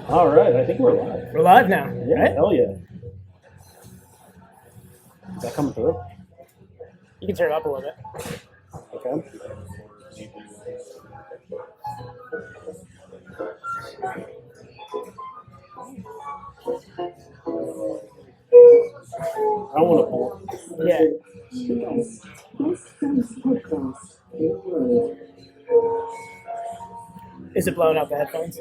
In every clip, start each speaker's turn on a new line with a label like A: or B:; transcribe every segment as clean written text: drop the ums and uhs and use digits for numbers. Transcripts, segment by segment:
A: All right, I think we're live.
B: We're live now,
A: Yeah,
B: right?
A: hell yeah. Is that coming through?
B: You can turn it up a little bit.
A: Okay. I don't want to pull.
B: Yeah. Is it blowing out the headphones?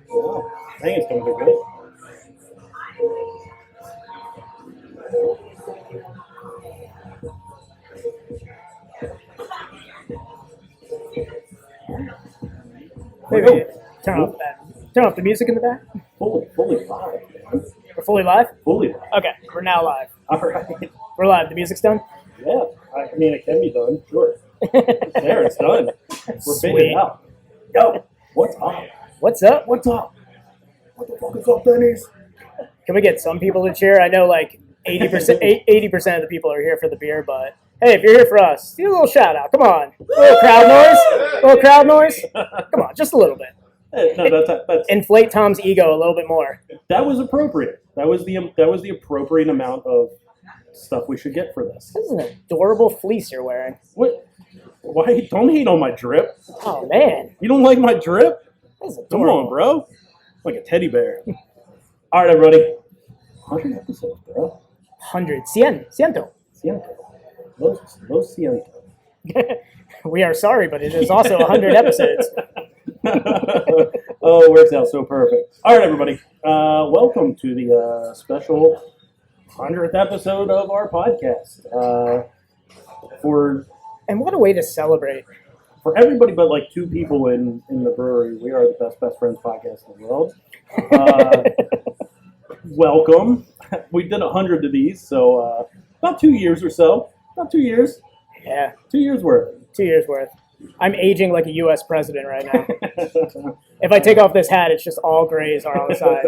A: Wow. I think it's going to be good.
B: Maybe turn off that. Turn off the music in the back.
A: Fully live, man.
B: We're fully live?
A: Fully live.
B: Okay, we're now live.
A: All right.
B: We're live. The music's done?
A: Yeah. I mean, it can be done. Sure. It's there. It's done. We're figuring it out. Yo, what's up?
B: What's up?
A: What's up? What the fuck is up, Denny's?
B: Can we get some people to cheer? I know like 80% of the people are here for the beer, but hey, if you're here for us, do a little shout out. Come on. A little crowd noise. A little crowd noise. Come on, just a little bit.
A: No, that's
B: Inflate Tom's ego a little bit more.
A: that was appropriate. That was the appropriate amount of stuff we should get for this.
B: This is an adorable fleece you're wearing.
A: What? Why? Don't hate on my drip.
B: Oh, man.
A: You don't like my drip?
B: This is
A: Come
B: adorable.
A: on, bro. Like a teddy bear. All right, everybody. 100 episodes, bro.
B: 100. Ciento.
A: Ciento. Los ciento.
B: We are sorry, but it is also 100 episodes.
A: Oh, it works out so perfect. All right, everybody. Welcome to the special 100th episode of our podcast.
B: And what a way to celebrate.
A: For everybody but like two people in the brewery, we are the best friends podcast in the world. Welcome. We did 100 of these, so about 2 years or so. About 2 years.
B: Yeah,
A: 2 years worth.
B: 2 years worth. I'm aging like a U.S. president right now. If I take off this hat, it's just all grays are on the side.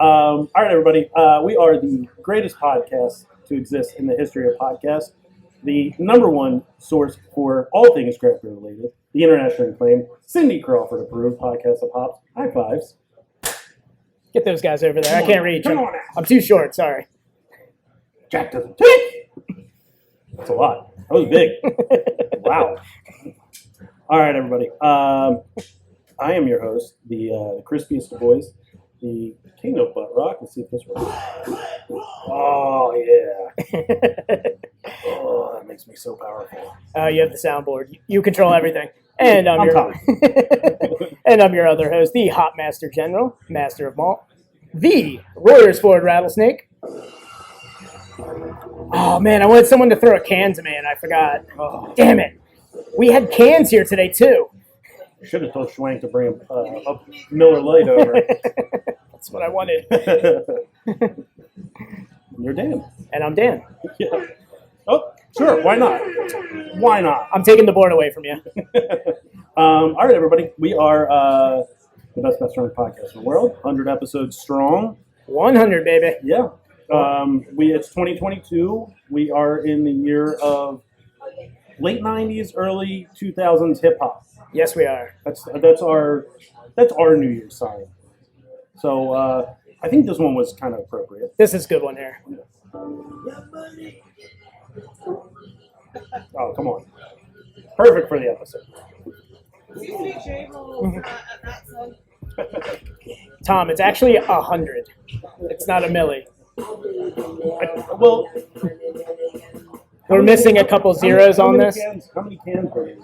A: All right, everybody. We are the greatest podcast to exist in the history of podcasts. The number one source for all things craft beer related. The internationally acclaimed Cindy Crawford approved podcast of hops. High fives.
B: Get those guys over there. I can't reach.
A: Come on now.
B: I'm too short. Sorry.
A: Jack doesn't take. That's a lot. That was big. Wow. All right, everybody. I am your host, the crispiest of boys, the king of butt rock. Let's see if this works. Oh, yeah. Oh, that makes me so powerful.
B: You have the soundboard. You control everything. And I'm
A: Tom.
B: and I'm your other host, the Hop Master General, Master of Malt, the Royersford Rattlesnake. Oh man, I wanted someone to throw a can to me, and I forgot. Oh, damn it! We had cans here today too.
A: Should have told Schwank to bring a Miller Lite over.
B: That's what I wanted.
A: You're Dan.
B: And I'm Dan.
A: Yeah. Oh, sure. Why not? Why not?
B: I'm taking the board away from you.
A: All right, everybody. We are the best friend podcast in the world. 100 episodes strong.
B: 100, baby.
A: Yeah. It's 2022. We are in the year of late 90s, early 2000s hip hop.
B: Yes, we are.
A: That's our New Year's sign. So I think this one was kind of appropriate.
B: This is a good one here.
A: Oh, come on. Perfect for the episode.
B: Tom, it's actually 100. It's not a milli.
A: Well,
B: We're missing a couple zeros on this.
A: How many cans were these?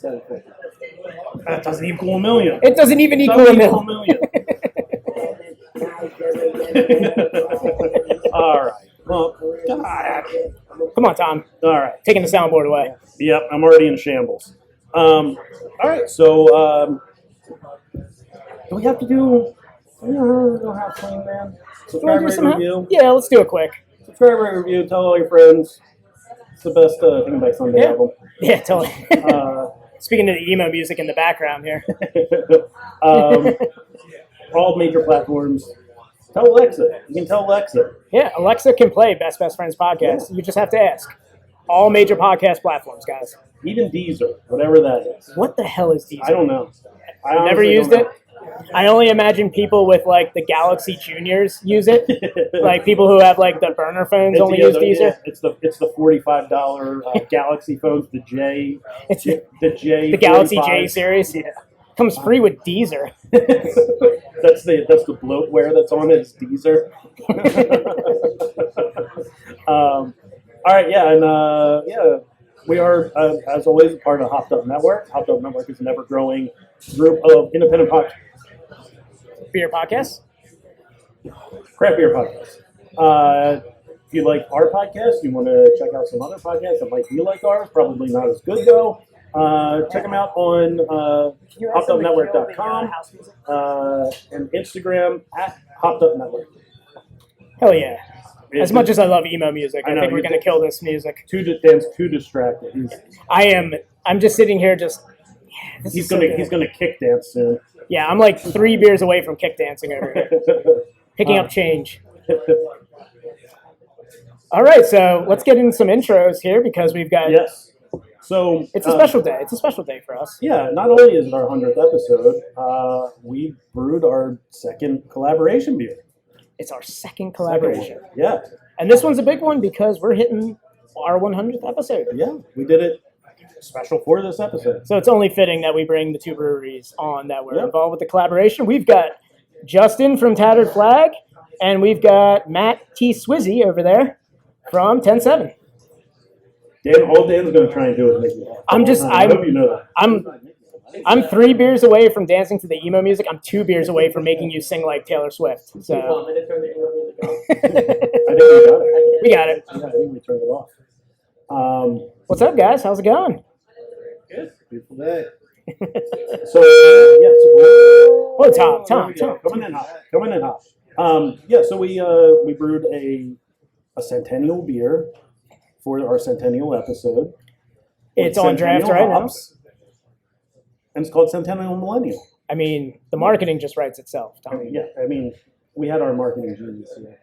A: That doesn't equal a million.
B: It doesn't even equal a million. All right. Well, God. Come on, Tom.
A: All right.
B: Taking the soundboard away.
A: Yep, I'm already in shambles. All right, so do we have to do? House clean, man. Subscribe, rate, review.
B: Yeah, let's do it quick.
A: Subscribe, rate, review. Tell all your friends. It's the best thing back Sunday album.
B: Yeah, totally. Speaking of the emo music in the background here.
A: All major platforms. Tell Alexa. You can tell Alexa.
B: Yeah, Alexa can play Best Friends podcast. You just have to ask. All major podcast platforms, guys.
A: Even Deezer, whatever that is.
B: What the hell is Deezer?
A: I don't know. I
B: Never
A: honestly
B: used
A: don't
B: it. I only imagine people with like the Galaxy Juniors use it.
A: know.
B: Like people who have like the burner phones only use Deezer.
A: It's the $45 Galaxy phones, the J,
B: It's
A: the J,
B: the Galaxy J
A: 45.
B: series.
A: Yeah.
B: Comes free with Deezer.
A: that's the bloatware that's on it. Is Deezer. All right, yeah, and yeah, we are as always part of the Hopped Up Network. Hopped Up Network is an ever-growing group of independent
B: Beer podcast.
A: craft beer podcasts. If you like our podcast, you want to check out some other podcasts that might be like ours, probably not as good though. Check them out on hoppedupnetwork.com and Instagram at Hopped Up Network.
B: Hell yeah. As much as I love emo music, I
A: know,
B: think we're going to kill this music.
A: Dan's too distracted.
B: I'm just sitting here just.
A: He's gonna kick dance soon.
B: Yeah, I'm like 3 beers away from kick dancing over here. Picking up change. All right, so let's get into some intros here because we've got.
A: Yes. So
B: It's a special day. It's a special day for us.
A: Yeah, not only is it our 100th episode, we brewed our second collaboration beer.
B: It's our second collaboration.
A: Yeah.
B: And this one's a big one because we're hitting our 100th episode.
A: Yeah, we did it special for this episode.
B: So it's only fitting that we bring the two breweries on that were
A: Yep.
B: involved with the collaboration. We've got Justin from Tattered Flag, and we've got Matt T. Swizzy over there from 10-7.
A: All Dan's going to try and do is make you laugh. I hope you know that.
B: I'm 3 beers away from dancing to the emo music. I'm 2 beers away from making you sing like Taylor Swift. So
A: I think we got it.
B: we got it.
A: Yeah, I think we turned it off.
B: What's up, guys? How's it going?
C: Good. Beautiful day.
A: So, yeah.
B: Oh, Tom.
A: Coming in hot. Yeah, so we brewed a Centennial beer for our Centennial episode.
B: It's
A: with
B: on draft
A: Centennial
B: right now.
A: hops, and it's called Centennial Millennial.
B: I mean, the marketing just writes itself, Tom.
A: We had our marketing genius here.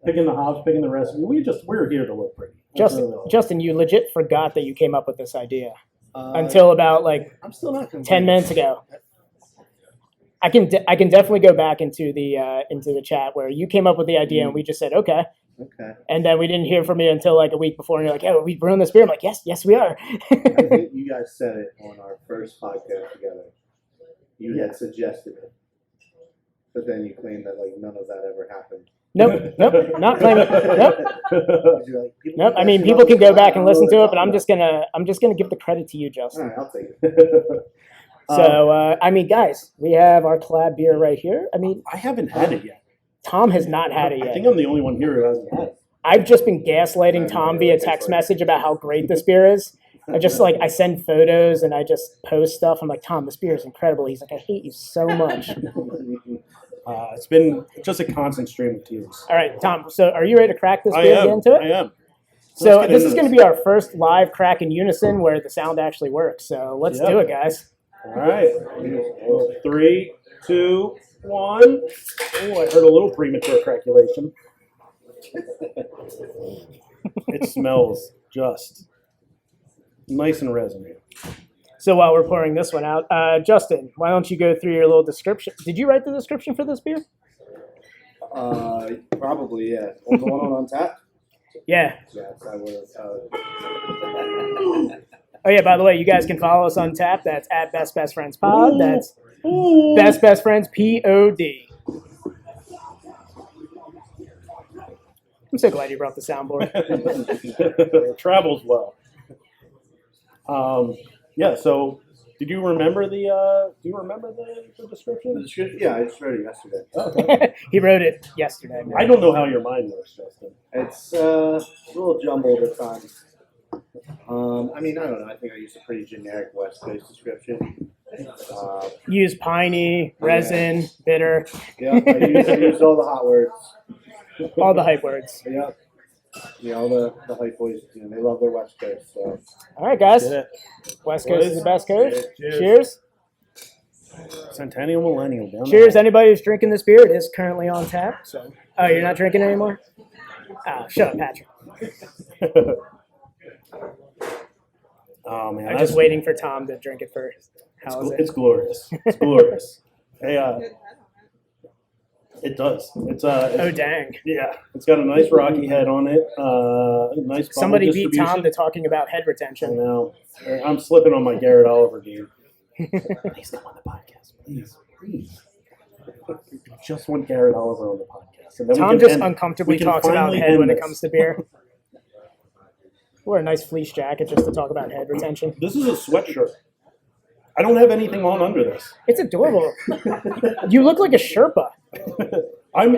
A: Picking the hops, picking the recipe. We're here to look pretty. That's really all.
B: Justin, you legit forgot that you came up with this idea until about like
C: I'm still not convinced.
B: 10 minutes ago. I can definitely go back into the chat where you came up with the idea and we just said okay.
C: Okay.
B: And then we didn't hear from you until like a week before, and you're like, "Yeah, we brewing this beer." I'm like, "Yes, we are."
C: I think you guys said it on our first podcast together. You had suggested it, but then you claimed that like none of that ever happened.
B: Nope, not claiming. Nope.
C: You're like,
B: Nope. I mean, people can go back and listen to it, but I'm just gonna give the credit to you,
C: All
B: Justin.
C: right, I'll take it.
B: So, I mean, guys, we have our collab beer right here. I mean,
A: I haven't had it yet.
B: Tom has not had it
A: I
B: yet.
A: think I'm the only one here who hasn't had it.
B: I've just been gaslighting Tom via text message about how great this beer is. I send photos and I just post stuff. I'm like, Tom, this beer is incredible. He's like, I hate you so much.
A: It's been just a constant stream of tears.
B: All right, Tom. So, are you ready to crack this beer and get into it?
A: I am.
B: So
A: Let's get
B: this
A: into
B: is going to be our first live crack in unison where the sound actually works. So let's
A: Yep.
B: do it, guys.
A: All right. 3, 2, 1. Oh, I heard a little premature craculation. It smells just nice and resiny.
B: So while we're pouring this one out, Justin, why don't you go through your little description? Did you write the description for this beer?
C: Probably, yeah. The one on Untappd?
B: Yeah.
C: Yes, I would have.
B: Oh yeah. By the way, you guys can follow us on Tap. That's at Best Best Friends Pod. That's Best Best Friends POD. I'm so glad you brought the soundboard.
A: It travels well. Yeah. So, did you remember the description?
C: The description? Yeah, I just read it yesterday.
A: Okay.
B: He wrote it yesterday. Man.
A: I don't know how your mind works, Justin.
C: It's a little jumbled at times. I mean, I don't know. I think I used a pretty generic West Coast description.
B: Use piney, resin, bitter,
C: Yeah, I used all the hot words.
B: all the hype words.
C: Yeah. Yeah, all the hype boys, they love their West Coast. So.
B: All right, guys.
A: Did it.
B: West Coast is the best coast.
A: Cheers.
B: Cheers.
A: Centennial Millennial. Down
B: Cheers, anybody who's drinking this beer. It is currently on tap. So, oh, you're not drinking anymore? Oh, shut up, Patrick.
A: Oh man,
B: I'm just waiting for Tom to drink it first. How is it?
A: It's glorious. It's glorious. Hey, it does.
B: Oh dang!
A: Yeah, it's got a nice rocky head on it. Nice. bubble
B: Somebody beat
A: distribution.
B: Tom to talking about head
A: I
B: retention.
A: know. I'm slipping on my Garrett Oliver game. Please come on the podcast, please. Just want Garrett Oliver on the podcast. And then
B: Tom
A: we can
B: just
A: end-
B: uncomfortably
A: we can
B: talks about
A: finally
B: head
A: end
B: when it
A: this.
B: comes to beer. Or a nice fleece jacket just to talk about head retention.
A: This is a sweatshirt. I don't have anything on under this.
B: It's adorable. You look like a Sherpa. Are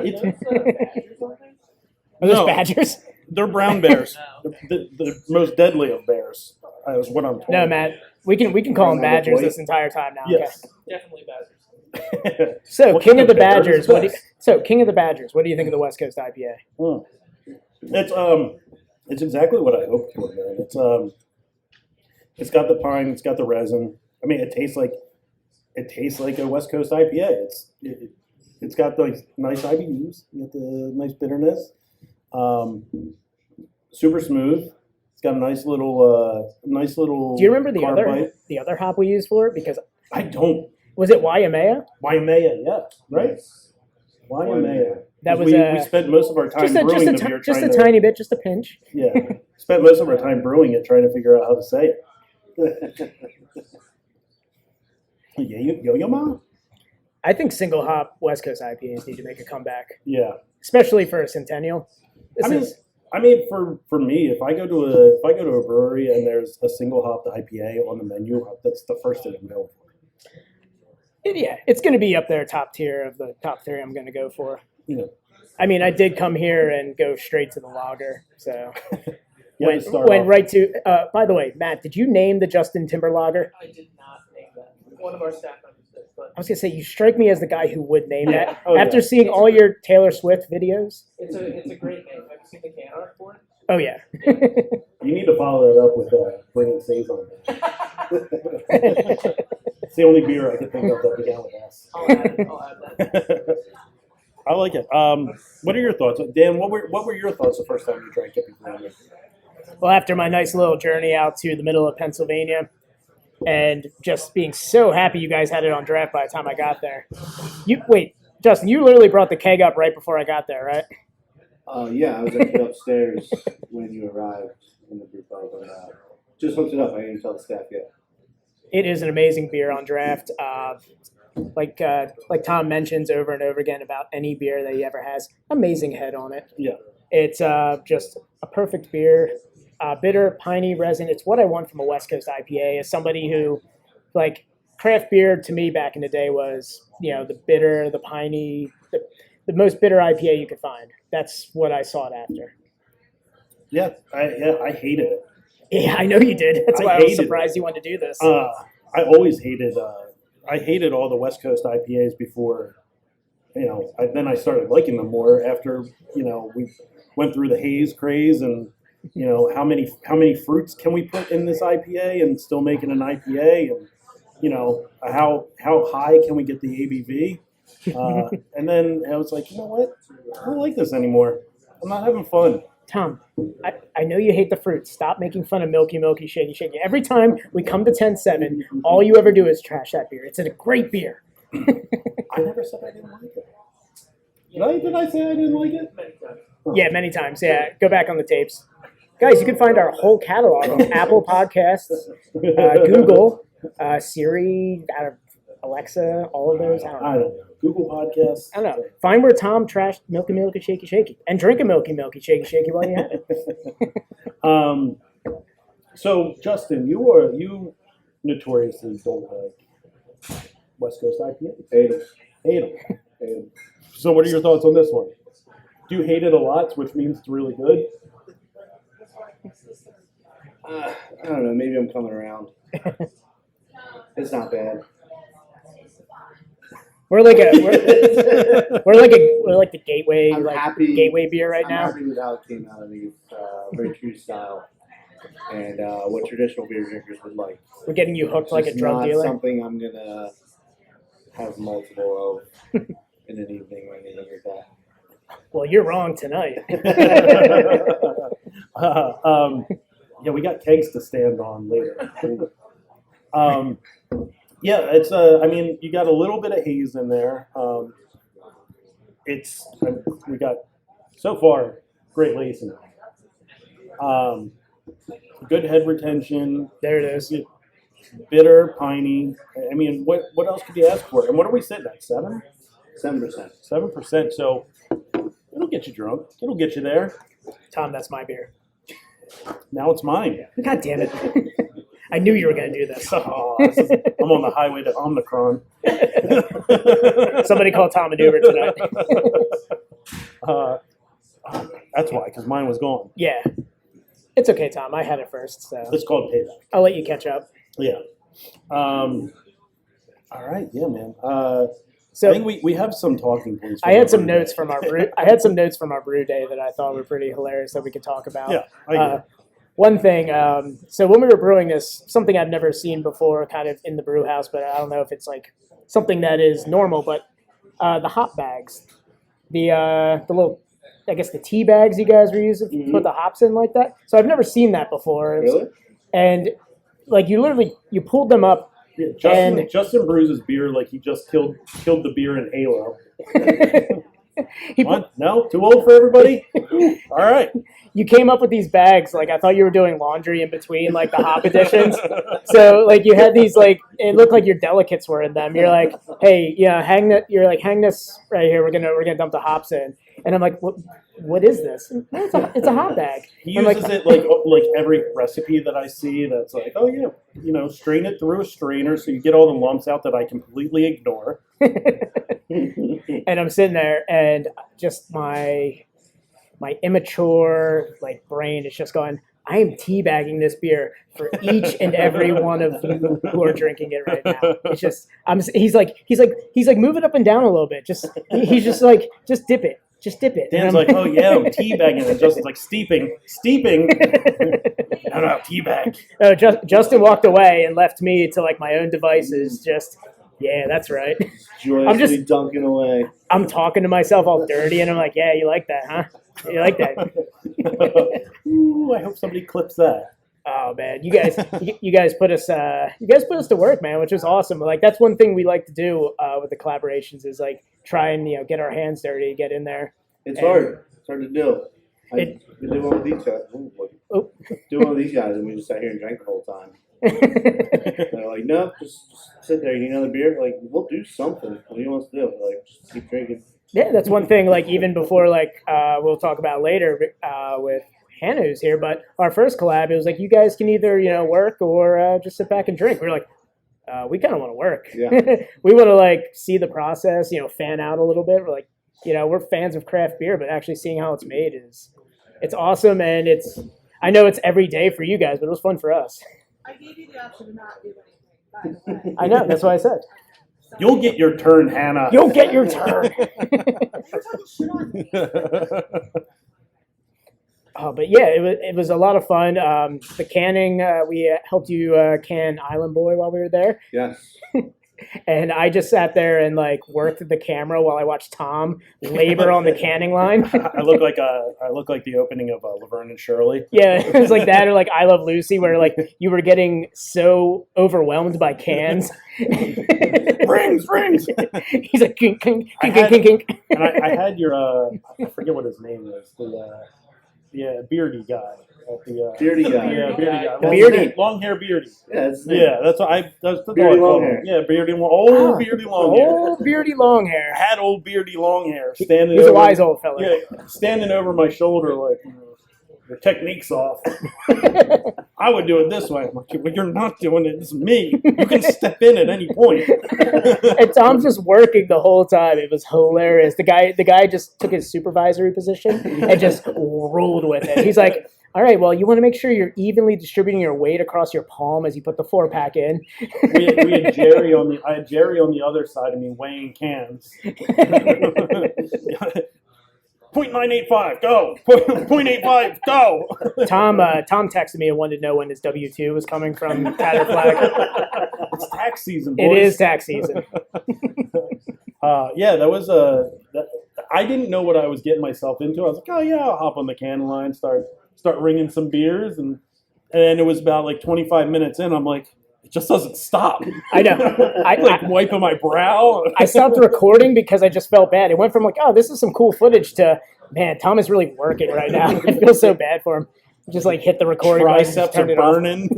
B: those
A: No.
B: badgers?
A: They're brown bears. The most deadly of bears, is what I'm told.
B: No, Matt. We can call them badgers this entire time now.
A: Yes.
D: Definitely Badgers.
A: Okay.
B: So,
A: What
B: King
A: kind
B: of the
A: of bear is
B: Badgers.
A: this?
B: King of the Badgers. What do you think of the West Coast IPA?
A: It's exactly what I hoped for, man. It's got the pine, it's got the resin. I mean, it tastes like a West Coast IPA. It's got the nice IBUs, you got the nice bitterness. Super smooth. It's got a nice little.
B: Do you remember the
A: carb bite.
B: other hop we used for it? Because
A: I don't.
B: was it Waimea?
A: Waimea, yeah, right. Waimea.
B: That was
A: we spent most of our time
B: just a
A: brewing the beer.
B: just a tiny bit, just a pinch.
A: Yeah, spent most of our time brewing it, trying to figure out how to say it. Yo, ma.
B: I think single hop West Coast IPAs need to make a comeback,
A: Yeah,
B: especially for a Centennial.
A: I mean, for me, if I go to a brewery and there's a single hop IPA on the menu, that's the first thing I'm going for.
B: Yeah, it's going to be up there, top tier of the top three. I'm going to go for.
A: You know,
B: I mean, I did come here and go straight to the lager, so
A: you have to start
B: went
A: off-
B: right to. By the way, Matt, did you name the Justin Timber lager?
D: I did not name that. One of our staff members did, but
B: I was gonna say you strike me as the guy who would name
A: Yeah.
B: that
A: Oh,
B: after
A: yeah.
B: seeing all your Taylor Swift videos.
D: it's a great name. Have you seen the can art for it?
B: Oh yeah.
A: You need to follow it up with bringing saison. It's the only beer I can think of that began with S.
D: I'll add that.
A: I like it. What are your thoughts, Dan? What were your thoughts the first time you drank it?
B: Well, after my nice little journey out to the middle of Pennsylvania, and just being so happy you guys had it on draft by the time I got there. Justin, you literally brought the keg up right before I got there, right?
C: Yeah, I was actually upstairs when you arrived in the brew pub. And, just hooked it up. I didn't even tell the staff yet.
B: It is an amazing beer on draft. Like Tom mentions over and over again about any beer that he ever has, amazing head on it.
A: Yeah.
B: It's just a perfect beer. Bitter, piney resin. It's what I want from a West Coast IPA. As somebody who, like, craft beer to me back in the day was, the bitter, the piney, the most bitter IPA you could find. That's what I sought after.
A: Yeah, I hated it.
B: Yeah, I know you did. That's
A: I
B: why I was
A: hated
B: surprised you wanted to do this.
A: I always hated. I hated all the West Coast IPAs before. Then I started liking them more after we went through the haze craze and how many fruits can we put in this IPA and still make it an IPA, and how high can we get the ABV? And then I was like, you know what? I don't like this anymore. I'm not having fun.
B: Tom, I know you hate the fruit. Stop making fun of Milky, Shaky, Shaky. Every time we come to 10-7, all you ever do is trash that beer. It's a great beer.
A: I never said I didn't like it. Did I say I didn't like it?
D: Many times.
B: Yeah, many times. Yeah, go back on the tapes. Guys, you can find our whole catalog on Apple Podcasts, Google, Siri, Alexa, all of those. I don't
A: I
B: know.
A: don't know. Google Podcasts.
B: I don't know. Find where Tom trashed Milky, Shaky, Shaky. And drink a Milky, Shaky, Shaky while you have it.
A: So, Justin, you notoriously don't like West Coast IPA. Hate them. So, what are your thoughts on this one? Do you hate it a lot, which means it's really good?
C: I don't know. Maybe I'm coming around. It's not bad.
B: We're like the gateway
C: I'm
B: like
C: happy.
B: gateway beer right
C: I'm
B: now.
C: happy with how it came out of these very true style and what traditional beer drinkers would like.
B: We're getting you hooked like a
C: It's
B: drug
C: not
B: dealer.
C: something I'm gonna have multiple of in an evening or anything like that.
B: Well, you're wrong tonight.
A: Yeah, we got kegs to stand on later. Yeah, it's I mean, you got a little bit of haze in there. We got so far great lacing. Good head retention.
B: There it is.
A: Bitter, piney. I mean, what else could you ask for? And what are we sitting at? 7%. 7%. So it'll get you drunk. It'll get you there.
B: Tom, that's my beer.
A: Now it's mine.
B: God damn it. I knew you were going to do this.
A: Oh, I'm on the highway to Omicron.
B: Somebody call Tom an Uber tonight.
A: That's why, because mine was gone.
B: Yeah. It's okay, Tom. I had it first, so
A: It's called payback.
B: I'll let you catch up.
A: Yeah. All right. Yeah, man.
B: So
A: I think we have some talking points.
B: I had some notes from our brew. I had some notes from our brew day that I thought were pretty hilarious that we could talk about.
A: Yeah. I agree.
B: One thing, so when we were brewing this, something I'd never seen before, kind of in the brew house, but I don't know if it's like something that is normal. But the hop bags, the little, I guess the tea bags you guys were using to put the hops in like that. So I've never seen that before.
C: Really?
B: And like you pulled them up.
A: Yeah, Justin brews his beer like he just killed the beer in Halo. What? No? Too old for everybody? All right.
B: You came up with these bags, like I thought you were doing laundry in between, like the hop editions. So like you had these, like it looked like your delicates were in them. You're like, hey, yeah, hang that. You're like, hang this right here. We're gonna dump the hops in. And I'm like, what is this? It's a hop bag.
A: He
B: I'm
A: uses
B: like,
A: it like every recipe that I see. That's like, oh yeah, strain it through a strainer so you get all the lumps out that I completely ignore.
B: and I'm sitting there, and just my immature like brain is just going, I am teabagging this beer for each and every one of you who are drinking it right now. It's just, he's like move it up and down a little bit. He's just like, just dip it. Just dip it.
A: Dan's like, oh yeah, I'm teabagging. And Justin's like, steeping. No, teabag.
B: Justin walked away and left me to like my own devices. Just, yeah, that's right.
C: Joyously dunking away.
B: I'm talking to myself all dirty, and I'm like, yeah, you like that, huh? You like that?
A: Ooh, I hope somebody clips that.
B: Oh man, you guys put us to work, man, which is awesome. Like that's one thing we like to do with the collaborations is like try and get our hands dirty, get in there.
C: It's hard. It's hard to do. I do one of these guys. Do one of these guys, and we just sat here and drank the whole time. They're like, no, just sit there. You need another beer? Like, we'll do something. What do you want us to do? Like, just keep drinking.
B: Yeah, that's one thing. Like even before, like we'll talk about later with Hannah who's here, but our first collab, it was like you guys can either work or just sit back and drink. We were like, we kind of want to work.
C: Yeah.
B: We want to like see the process, fan out a little bit. We're like, we're fans of craft beer, but actually seeing how it's made it's awesome, and I know it's every day for you guys, but it was fun for us.
E: I gave you the option to not do anything, by the way.
B: I know, that's what I said.
A: You'll get your turn, Hannah.
B: You'll get your turn.
E: You're talking shit on me.
B: But yeah, it was a lot of fun. The canning, we helped you can Island Boy while we were there.
C: Yes.
B: And I just sat there and like worked the camera while I watched Tom labor on the canning line.
A: I look like the opening of Laverne and Shirley.
B: Yeah, it was like that, or like I Love Lucy, where like you were getting so overwhelmed by cans.
A: Rings.
B: He's like kink, kink, kink, kink, kink.
A: And I had your I forget what his name is. The beardy guy.
C: Beardy guy.
A: Yeah, beardy guy.
B: Beardy.
A: Long hair beardy.
C: Yeah, that's the name.
A: Yeah, that's what that's
C: Beardy
A: what I
C: long
A: call
C: hair.
A: him. Yeah, beardy long hair.
B: Old beardy long hair.
A: I had old beardy long hair standing.
B: He's a
A: over,
B: wise old fella.
A: Yeah, standing over my shoulder like your technique's off. I would do it this way. I'm like, but you're not doing it. It's me. You can step in at any point.
B: And Tom's just working the whole time. It was hilarious. The guy just took his supervisory position and just rolled with it. He's like, all right, well, you want to make sure you're evenly distributing your weight across your palm as you put the 4-pack in.
A: We had Jerry on the other side of me weighing cans. 0.985, go. 0.85, go.
B: Tom texted me and wanted to know when his W-2 was coming from Tattered Flag.
A: It's tax season, boys.
B: It is tax season.
A: Yeah, that was I didn't know what I was getting myself into. I was like, oh yeah, I'll hop on the can line, start ringing some beers, and it was about like 25 minutes in. I'm like, It just doesn't stop.
B: I know.
A: I'm like wiping my brow.
B: I stopped recording because I just felt bad. It went from like, oh, this is some cool footage to, man, Tom is really working right now. I feel so bad for him. Just like hit the recording button, just
A: Triceps
B: turned
A: are
B: it off.
A: burning.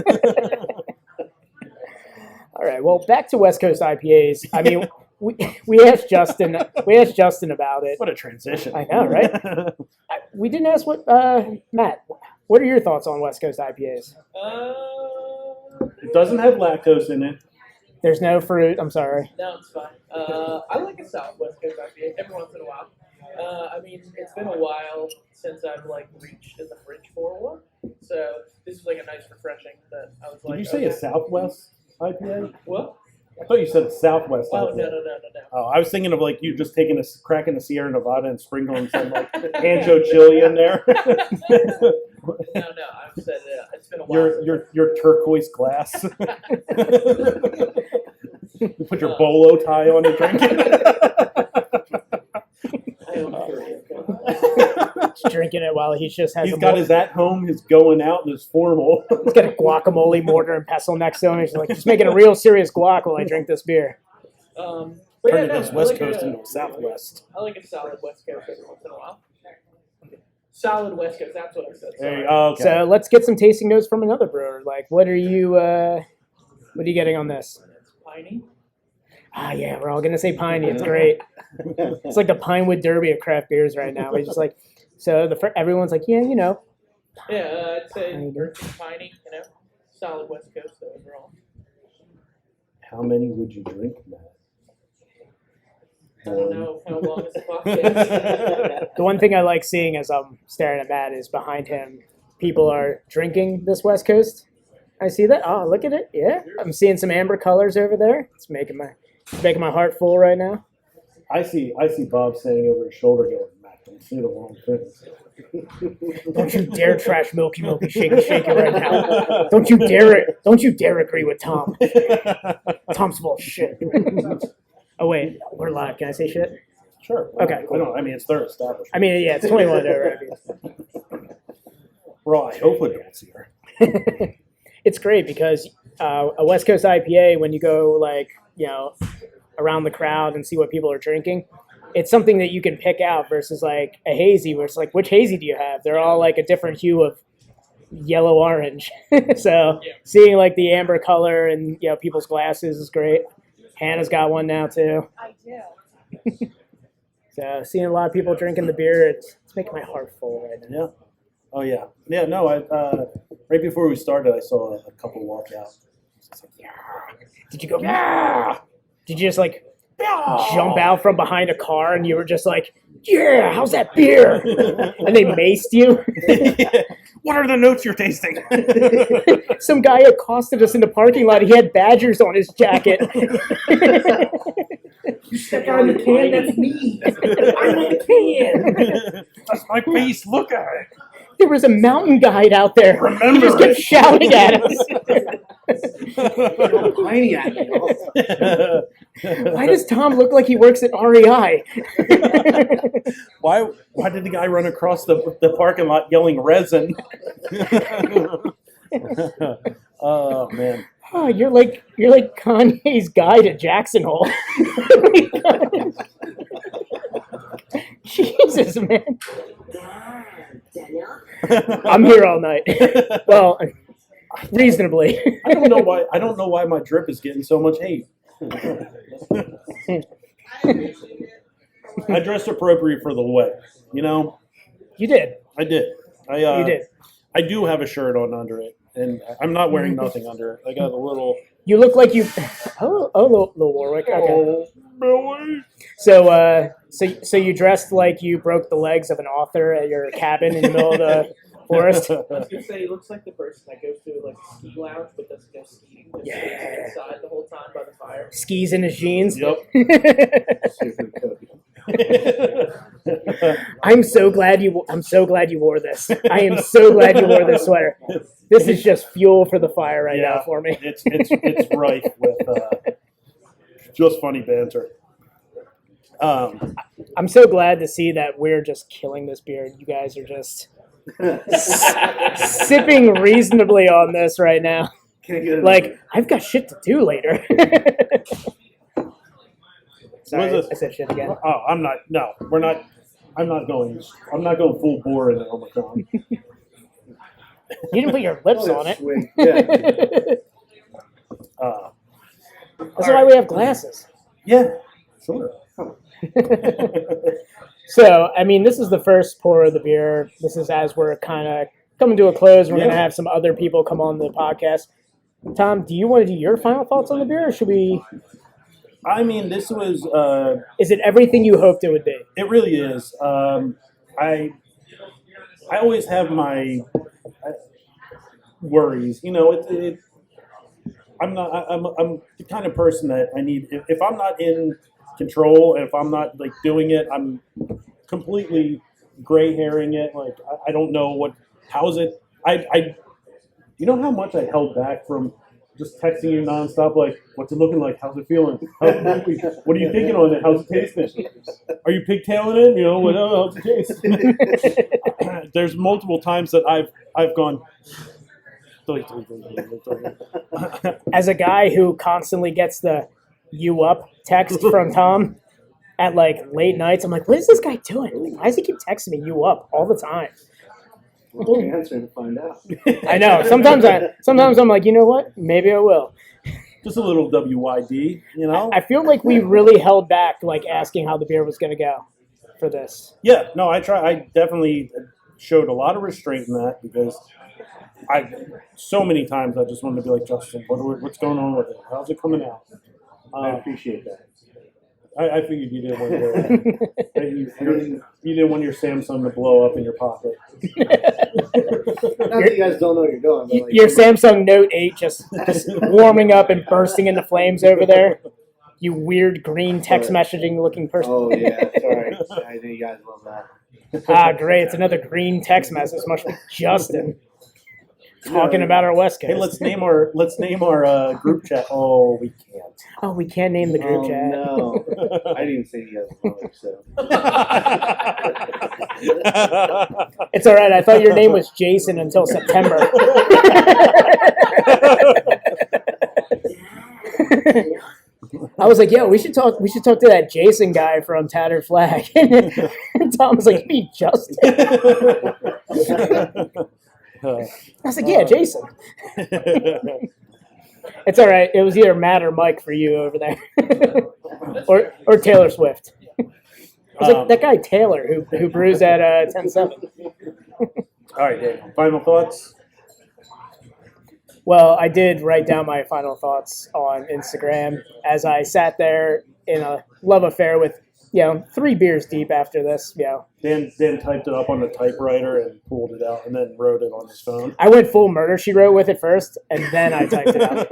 B: All right. Well, back to West Coast IPAs. I mean, we asked Justin. We asked Justin about it.
A: What a transition.
B: I know, right? We didn't ask what Matt. What are your thoughts on West Coast IPAs?
A: It doesn't have lactose in it.
B: There's no fruit. I'm sorry.
D: No, it's fine. I like a Southwest Coast IPA every once in a while. I mean, it's been a while since I've like reached in the fridge for one, so this is like a nice refreshing that I was like.
A: Did you say
D: okay.
A: a Southwest IPA?
D: What?
A: I thought you said a Southwest
D: Oh
A: IPA.
D: no.
A: Oh, I was thinking of like you just taking a crack in the Sierra Nevada and sprinkling some like ancho chili in there.
D: No, I've said it's been a while.
A: your turquoise glass. You put your bolo tie on and drink it.
D: I am curious.
B: Just drinking it while he just has.
A: He's got his at home, his going out, and his formal.
B: He's got a guacamole mortar and pestle next to him. He's like, just making a real serious guac while I drink this beer.
D: But
A: Turning
D: no,
A: this
D: I
A: West
D: like
A: Coast
D: a-
A: into a Southwest.
D: I like a solid West Coast every once in a while. Solid West Coast, that's what I said.
A: There you
D: Sorry.
A: go. Okay.
B: So let's get some tasting notes from another brewer. Like, what are you getting on this?
D: Piney.
B: Ah, yeah, we're all gonna say piney. It's great. It's like the Pinewood Derby of craft beers right now. It's just like, so everyone's like, yeah, you know.
D: Yeah, I'd say Earthy Piney, solid West Coast overall.
A: How many would you drink, Matt?
D: I don't know how long is the podcast.
B: The one thing I like seeing as I'm staring at Matt is behind him, people are drinking this West Coast. I see that. Oh, look at it. Yeah, I'm seeing some amber colors over there. It's making my heart full right now.
A: I see Bob standing over his shoulder going, Matt, don't say the wrong things.
B: Don't you dare trash Milky Shaky right now. Don't you dare agree with Tom. Tom's full of shit. Oh wait, we're live. Can I say shit?
A: Sure.
B: Okay, cool.
A: I mean, it's their establishment.
B: I mean, yeah, it's 21 over.
A: Bro, I hope adults here.
B: It's great because a West Coast IPA, when you go around the crowd and see what people are drinking, it's something that you can pick out versus like a hazy, where it's like, which hazy do you have? They're all like a different hue of yellow orange. So seeing like the amber color and people's glasses is great. Hannah's got one now too.
E: I do.
B: So seeing a lot of people drinking the beer, it's making my heart full right now.
A: Yeah. Oh yeah. Yeah. No. Right before we started, I saw a couple walk out. Like, yeah.
B: Did you go? Yeah. Did you just like jump out from behind a car and you were just like, yeah, how's that beer? And they maced you.
A: What are the notes you're tasting?
B: Some guy accosted us in the parking lot. He had badgers on his jacket.
E: You stuck out in the can, that's me.
B: I'm in the can.
A: That's my face. Look at it.
B: There was a mountain guide out there. He just kept shouting at us.
C: Piney at me.
B: Why does Tom look like he works at REI?
A: Why did the guy run across the parking lot yelling resin? Oh man.
B: Oh, you're like Kanye's guy to Jackson Hole. Jesus, man. I'm here all night. Well, reasonably.
A: I don't know why my drip is getting so much hate. I dressed appropriate for the wedding.
B: You did.
A: I did.
B: You did.
A: I do have a shirt on under it, and I'm not wearing nothing under it. I got a little.
B: You look like you. Oh, little Warwick. Okay.
A: Oh, Billy.
B: So you dressed like you broke the legs of an author at your cabin in the middle of the forest.
D: I was gonna say, he looks like the person that goes to like a ski lounge but doesn't go skiing. Just stays inside the whole time by the fire.
B: Skis in his jeans.
A: Yep.
B: I'm so glad you wore this. I am so glad you wore this sweater. This is just fuel for the fire right now for me.
A: It's rife with just funny banter.
B: I'm so glad to see that we're just killing this beer. You guys are just sipping reasonably on this right now.
C: Can't get it.
B: Like, I've got shit to do later. Sorry,
A: What is this?
B: I said shit again.
A: Oh, I'm not. No, we're not. I'm not going full bore into Omicron.
B: You didn't put your lips
C: Oh,
B: on it.
C: sweet. Yeah.
B: That's why we have glasses.
A: Yeah, sure.
B: So, I mean, this is the first pour of the beer. This is as we're kind of coming to a close. We're going to have some other people come on the podcast. Tom, do you want to do your final thoughts on the beer, or should we?
A: I mean, this was.
B: Is it everything you hoped it would be?
A: It really is. I always have my worries. You know, I'm the kind of person that I need. If I'm not in control, and if I'm not like doing it, I'm completely gray hairing it. Like I don't know how's it. You know how much I held back from just texting you nonstop, like, what's it looking like? How's it feeling? What are you thinking on it? How's it tasting? Are you pigtailing it? You know, how's it taste? There's multiple times that I've gone.
B: As a guy who constantly gets the "you up" text from Tom at like late nights, I'm like, what is this guy doing? Like, why does he keep texting me "you up" all the time?
C: Well, you answer and find out.
B: I know. Sometimes I'm like, you know what? Maybe I will.
A: Just a little WYD, you know?
B: I feel like we really held back, like asking how the beer was going to go for this.
A: Yeah, no, I definitely showed a lot of restraint in that because so many times I just wanted to be like, Justin, what's going on with it? How's it coming out?
C: I appreciate that.
A: I figured you didn't want you didn't want your Samsung to blow up in your pocket.
C: Not that you guys don't know what you're doing. But like,
B: Your Samsung Note 8 just warming up and bursting into flames over there. You weird green text messaging looking person.
C: Oh yeah, sorry. I think you guys love that.
B: Ah, great. It's another green text message. Much like Justin talking about our West Coast.
A: Hey, let's name our group chat. Oh, we can't.
B: Oh, we can't name the group chat.
C: No, I didn't even say you guys love it, so.
B: It's all right. I thought your name was Jason until September. I was like, yeah, we should talk to that Jason guy from Tattered Flag. And Tom was like, you mean Justin? I was like, yeah, Jason. It's all right. It was either Matt or Mike for you over there. or Taylor Swift. I was like, that guy Taylor who brews at 10-7.
A: All right, Daniel. Final thoughts?
B: Well, I did write down my final thoughts on Instagram as I sat there in a love affair with, 3 beers deep after this,
A: Dan typed it up on the typewriter and pulled it out and then wrote it on his phone.
B: I went full murder, she wrote with it first, and then I typed it out.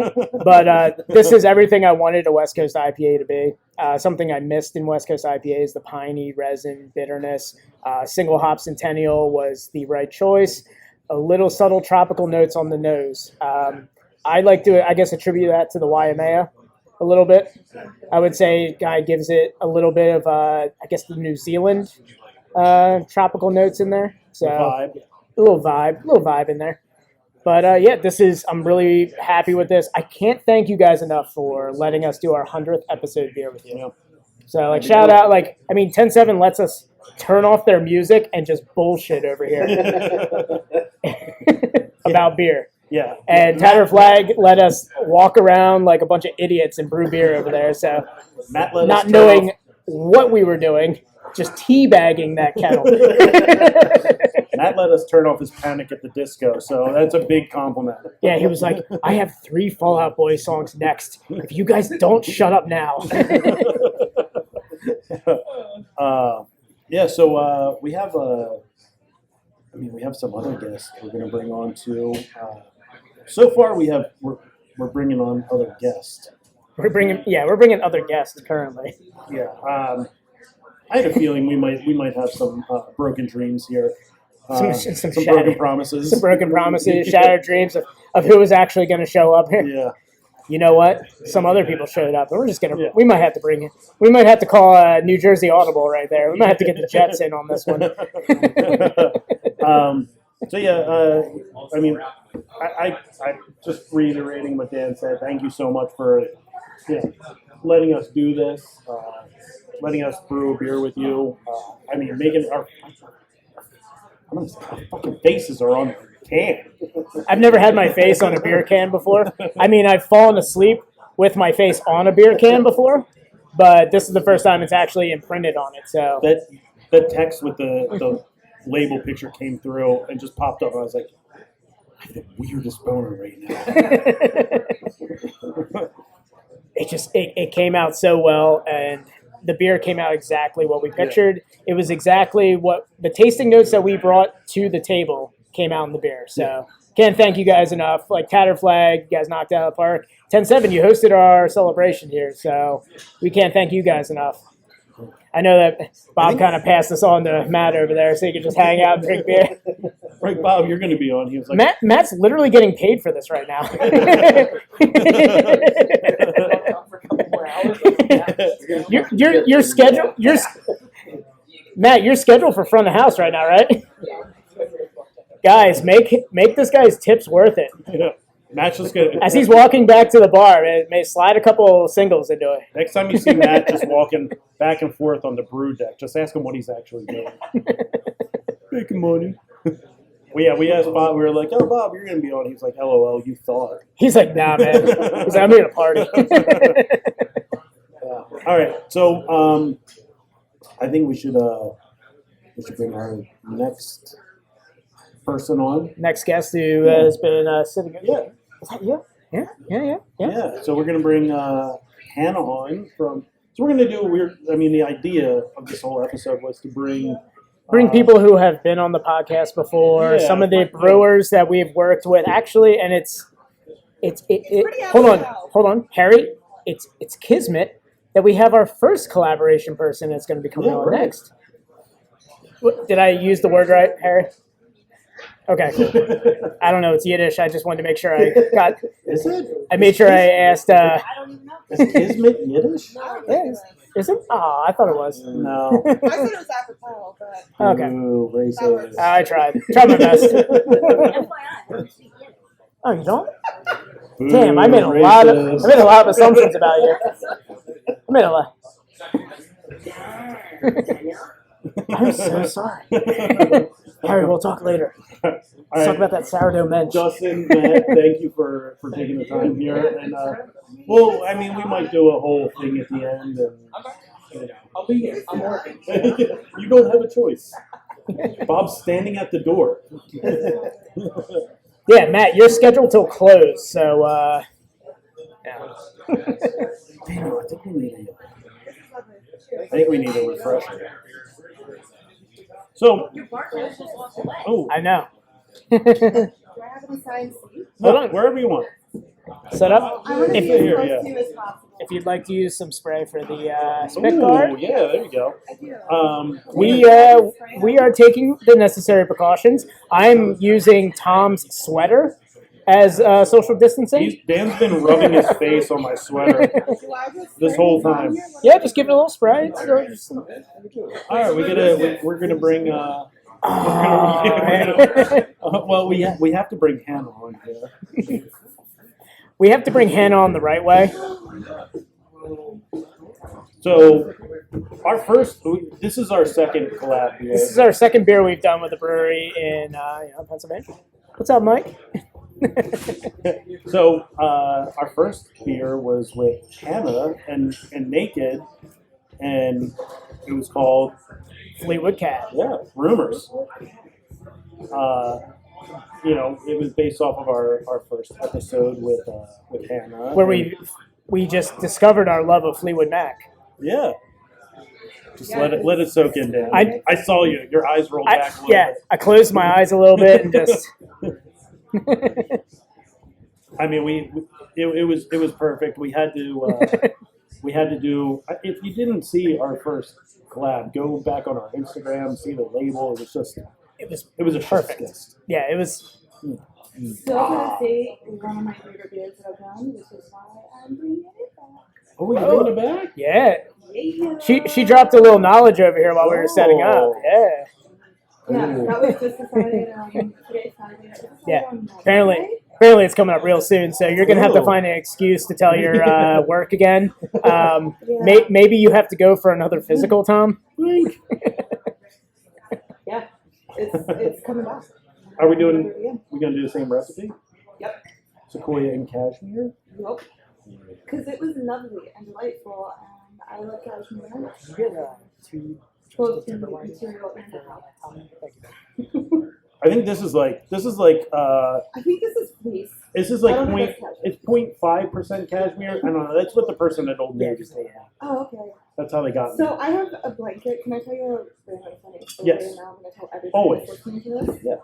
B: But this is everything I wanted a West Coast IPA to be. Something I missed in West Coast IPA is the piney resin bitterness. Single hop Centennial was the right choice. A little subtle tropical notes on the nose. I like to, I guess, attribute that to the Waimea a little bit. I would say guy gives it a little bit of, I guess, the New Zealand tropical notes in there. So
A: Vibe.
B: a little vibe in there. But I'm really happy with this. I can't thank you guys enough for letting us do our 100th episode beer with you.
A: Yeah.
B: So shout out, 10-7 lets us turn off their music and just bullshit over here about beer.
A: Yeah.
B: And Tattered Flag let us walk around like a bunch of idiots and brew beer over there. So
A: Matt let
B: not
A: us
B: knowing what we were doing, just teabagging that kettle.
A: Matt let us turn off his Panic at the Disco, so that's a big compliment.
B: Yeah, he was like, I have 3 Fall Out Boy songs next. If you guys don't shut up now.
A: So we have some other guests we're going to bring on too. So far we're bringing on other guests.
B: We're bringing other guests currently.
A: Yeah. I had a feeling we might have some broken dreams here. Some broken promises.
B: Some broken promises, shattered dreams of who was actually going to show up here.
A: Yeah.
B: You know what? Some other people showed up, and we're just gonna. Yeah. We might have to bring it. We might have to call New Jersey Audible right there. We might have to get the Jets in on this one.
A: So yeah, I mean, I just reiterating what Dan said. Thank you so much for letting us do this, letting us brew a beer with you. I mean, making our fucking faces are on the can.
B: I've never had my face on a beer can before. I mean, I've fallen asleep with my face on a beer can before, but this is the first time it's actually imprinted on it. So
A: that text with the label picture came through and just popped up. And I was like, I have the weirdest boner right now.
B: It came out so well, and the beer came out exactly what we pictured. It was exactly what the tasting notes that we brought to the table came out in the beer. So can't thank you guys enough. Like Tattered Flag, you guys knocked out of the park. 10-7, you hosted our celebration here, so we can't thank you guys enough. I know that Bob kind of passed this on to Matt over there, so you can just hang out and drink beer.
A: Right, Bob, you're going to be on. He was like,
B: Matt's literally getting paid for this right now. Your schedule. Matt, you're scheduled for front of house right now, right? Guys, make this guy's tips worth it.
A: Yeah. Matt's just gonna.
B: As he's walking back to the bar, may slide a couple singles into it.
A: Next time you see Matt just walking back and forth on the brew deck, just ask him what he's actually doing. Making money. We asked Bob. We were like, "Oh, Bob, you're gonna be on." He's like, "LOL, you thought."
B: He's like, "Nah, man." He's like, "I'm here to party."
A: All right, so I think we should bring our next person on.
B: Next guest who has been sitting.
A: Yeah.
B: Is that you? Yeah.
A: Yeah. So we're gonna bring Hannah on from. So we're gonna do a weird. I mean, the idea of this whole episode was to bring
B: people who have been on the podcast before.
A: Yeah,
B: some of the brewers that we've worked with, actually, and it's hold on, Harry. It's kismet that we have our first collaboration person that's going to be coming on
A: right.
B: next. Did I use the word right, Harry? Okay, cool. I don't know. It's Yiddish. I just wanted to make sure I got.
A: Is it?
B: I made sure I asked.
E: I don't even know.
A: Is Kismet Yiddish?
B: Yeah, is it? Oh, I thought it was.
A: No.
E: I said it was apropos, but
B: Okay.
A: Ooh, racist.
B: I tried. Tried my best.
E: FYI.
B: Oh, you don't?
A: Ooh,
B: Damn, I made a lot of assumptions about you. I made a lot. I'm so sorry. Harry, we'll talk later. Let's talk about that sourdough mensch.
A: Justin, Matt, thank you for taking the time here. And well, I mean, we might do a whole thing at the end. And,
D: I'll be here. I'm working.
A: you don't have a choice. Bob's standing at the door.
B: Yeah, Matt, you're scheduled till close, so yeah.
A: Damn, I think we need a refresher. So, oh,
B: I know.
E: Do I have an assigned seat?
B: Hold on.
A: wherever you want.
B: Set up.
E: I want to
B: If
E: be
B: you're
E: as
A: here,
E: close
A: yeah.
E: to you as possible.
B: If you'd like to use some spray for the spit
A: Ooh,
B: guard,
A: yeah, there you go.
E: I do.
B: we are taking the necessary precautions. I'm using Tom's sweater as social distancing.
A: Dan's been rubbing his face on my sweater
E: Do I just
A: this
E: spray
A: whole
E: this on
A: time.
E: here?
B: Yeah, just give it a little spray.
A: All right, we're gonna bring. Well, we have to bring Hannah on here.
B: We have to bring Hannah on the right way.
A: So, this is our second collab beer.
B: This is our second beer we've done with a brewery in Pennsylvania. What's up, Mike?
A: So, our first beer was with Hannah and Naked, and it was called
B: Fleetwood Cat.
A: Rumors. It was based off of our first episode with Hannah,
B: Where we just discovered our love of Fleetwood Mac.
A: Yeah. Just let it soak in, Dan. I saw you. Your eyes rolled back a little bit.
B: I closed my eyes a little bit and just.
A: I mean, it was perfect. We had to do. If you didn't see our first collab, go back on our Instagram, see the label. It was a
B: perfect.
A: chef's kiss.
B: Yeah, it was.
E: Still gonna say one of my favorite beers that I've done, which is why I'm bringing it back.
A: Oh, you're bringing it back?
B: Yeah.
E: Yeah.
B: She dropped a little knowledge over here while we were setting up.
A: Oh.
B: Yeah.
E: Yeah,
A: Ooh.
E: that was just decided today, Saturday. It was decided
B: Yeah,
E: on
B: apparently.
E: Monday.
B: Apparently, it's coming up real soon, so you're gonna have to
A: Ooh.
B: find an excuse to tell your work again.
E: Yeah.
B: Maybe you have to go for another physical, Tom.
E: Yeah, it's coming back.
A: Are we doing?
E: Yeah.
A: We gonna do the same recipe?
E: Yep.
A: Sequoia and cashmere.
E: Nope. Because it was lovely and delightful, and I love cashmere.
B: You get two.
E: Both the material and the house.
A: I think this is like
E: I think this is fleece.
A: this is
E: I
A: like
E: don't think
A: point.
E: it's cashmere.
A: It's 0.5% cashmere. I don't know. That's what the person at Old Navy said.
E: Oh, okay.
A: That's how they got me.
E: So I have a blanket. Can I tell you a random funny story?
A: Yes.
E: Now I'm going to tell everybody
A: Always.
E: who's listening to this.
A: Yeah.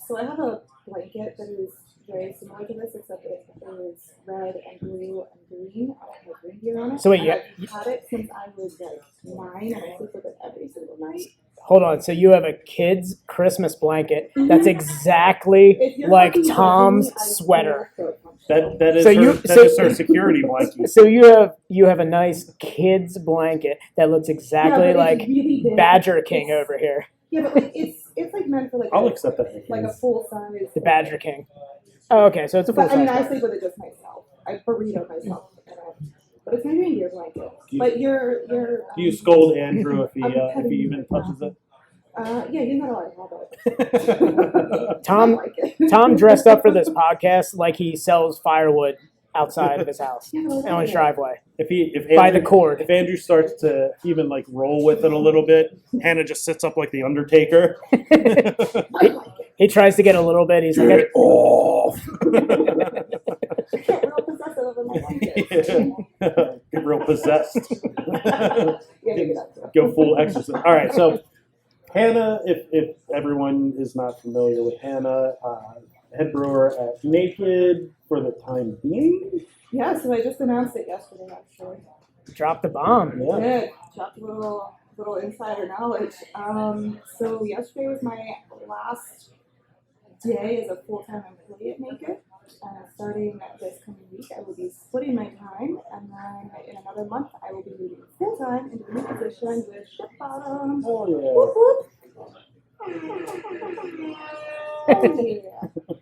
E: So I have a blanket that is very similar to this, except it is red and blue and green. I have reindeer on it.
B: So wait,
E: and I've had it since I was like 9, and I sleep with it every single night.
B: Hold on. So you have a kid's Christmas blanket that's
E: If
B: exactly
E: you're
B: like
E: fucking
B: Tom's
E: judging me, I
B: sweater.
E: swear to God.
A: That is
B: So
A: her,
B: you-
A: that
B: so-
A: is her security blanket.
B: So you have a nice kid's blanket that looks exactly
E: Yeah, but
B: like
E: it's really big.
B: Badger King
E: It's-
B: over here.
E: Yeah, but like it's like meant for like
A: I'll
E: a,
A: accept that.
E: like a full size.
B: The Badger King. Oh, okay. So it's a full
E: But I mean, I
B: size.
E: sleep with it just myself. I burrito myself. But it's my reindeer blanket.
A: Do you-
E: But you're.
A: Do you scold Andrew if he
E: I'm
A: even touches it?
E: Yeah, you're not allowed to have it.
B: Tom
E: I like it.
B: Tom dressed up for this podcast like he sells firewood outside of his house
E: Yeah,
B: and on his driveway
A: if
B: by the
A: Andrew,
B: cord.
A: if Andrew starts to even like roll with it a little bit, Hannah just sits up like the Undertaker.
E: I like it.
B: He tries to get a little bit. He's like,
A: Get off.
E: I can't real possessive over my blanket.
A: Get real possessed.
E: Yeah, maybe that's it.
A: Go full exorcist. All right, so Hannah, if everyone is not familiar with Hannah, head brewer at Naked for the time being.
E: Yeah, so I just announced it yesterday, actually.
B: drop the bomb.
A: Yeah.
E: Good. Dropped a little insider knowledge. So yesterday was my last day as a full-time employee at Naked. Starting this coming week, I will be splitting my time, and then in another month, I will be moving full-time into a new position with Ship Bottom.
A: Oh
E: Whoop, whoop.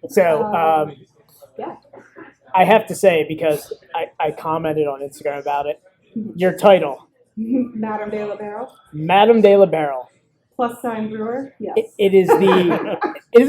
B: So
E: Yeah.
B: I have to say, because I commented on Instagram about it, your title,
E: Madame de la Barrel,
B: Madame de la Barrel.
E: plus sign brewer. Yes.
B: It is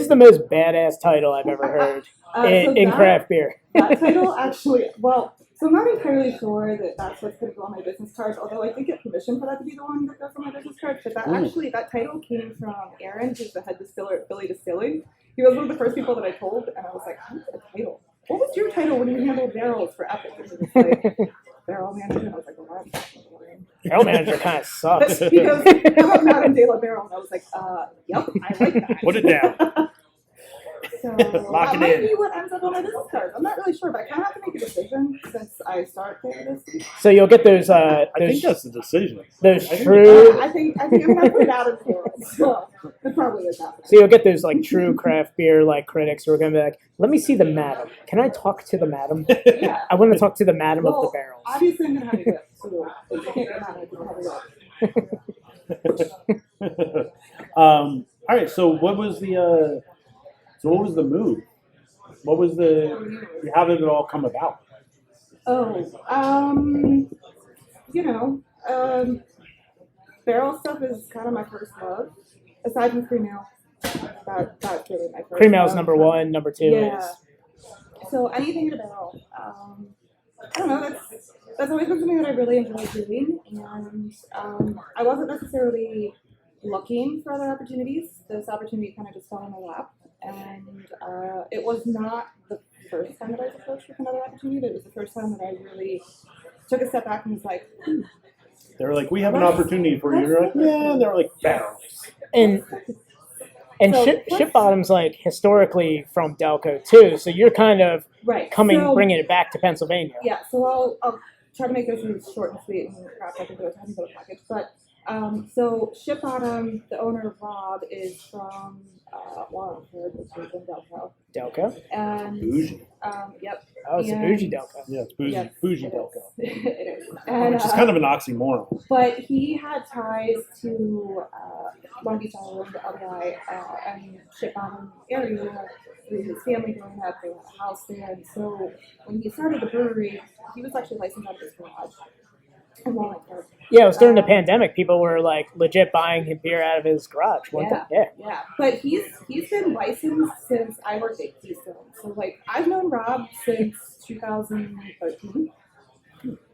B: the most badass title I've ever heard
E: So
B: in
E: that-
B: craft beer.
E: That title actually, well, so I'm not entirely sure that that's what's going to go on my business cards, although I did get permission for that to be the one that goes on my business cards. But that title came from Aaron, who's the head distiller at Philly Distilling. He was one of the first people that I told, and I was like, "What's the title? What was your title when you handled barrels for Epic?" And he was like, "Barrel manager." And I was like, "Well, that's not boring."
B: Barrel manager kind of sucks.
E: He goes, "How about Madame de la Barrel?" And I was like, "Yep, I like that."
A: Put it down.
E: So
A: Lock
E: that
A: it
E: might
A: in.
E: be what ends up on my business cards. I'm not really sure, but I kind of have to make a decision since I start there this week.
B: So you'll get those
A: I think that's the decision.
B: those
A: I think
B: true.
E: I think I'm gonna put it out into the world. So it probably is happening.
B: So you'll get those like true craft beer like critics who are gonna be like, "Let me see the madam. Can I talk to the madam?
E: Yeah.
B: I want to talk to the madam of the
E: Well,
B: barrels."
E: obviously I'm gonna have a gift, so if you can't come out, I can have a gift.
A: All right. So what was the move? What was how did it all come about?
E: Barrel stuff is kind of my first love, aside from cream ale. That's really my first.
B: Cream ale is
E: love.
B: number one. Number two
E: Yeah.
B: is
E: So anything in a barrel. I don't know. That's always been something that I really enjoy doing, and I wasn't necessarily looking for other opportunities. This opportunity kind of just fell in my lap, and it was not the first time that I was approached with another opportunity. But it was the first time that I really took a step back and was like,
A: They were like, "We have an opportunity for you." And you're like, "Yeah." And they were like, "Barrels."
B: and
E: So,
B: ship bottoms like historically from Delco too. So you're kind of
E: right,
B: bringing it back to Pennsylvania.
E: Yeah, so I'll try to make this as short and sweet and perhaps I can do a tiny bit of package. But so Ship Bottom, the owner Rob, is from which is in Delco.
B: Delco.
E: And
A: Bougie.
E: yep.
B: Oh, it's a
E: And-
B: bougie Delco.
A: Yeah, it's bougie.
E: Yes,
A: Bougie
E: it
A: Delco.
E: It is. And,
A: Which is kind of an oxymoron.
E: but he had ties to Long Beach Island, LBI, and Ship Bottom area through his family growing up. They had a house there, and so when he started the brewery, he was actually licensed out of his garage. in Wallingford.
B: Yeah, it was during the pandemic. People were like legit buying him beer out of his garage.
E: Yeah. But he's been licensed since I worked at Keystone. So like I've known Rob since 2013.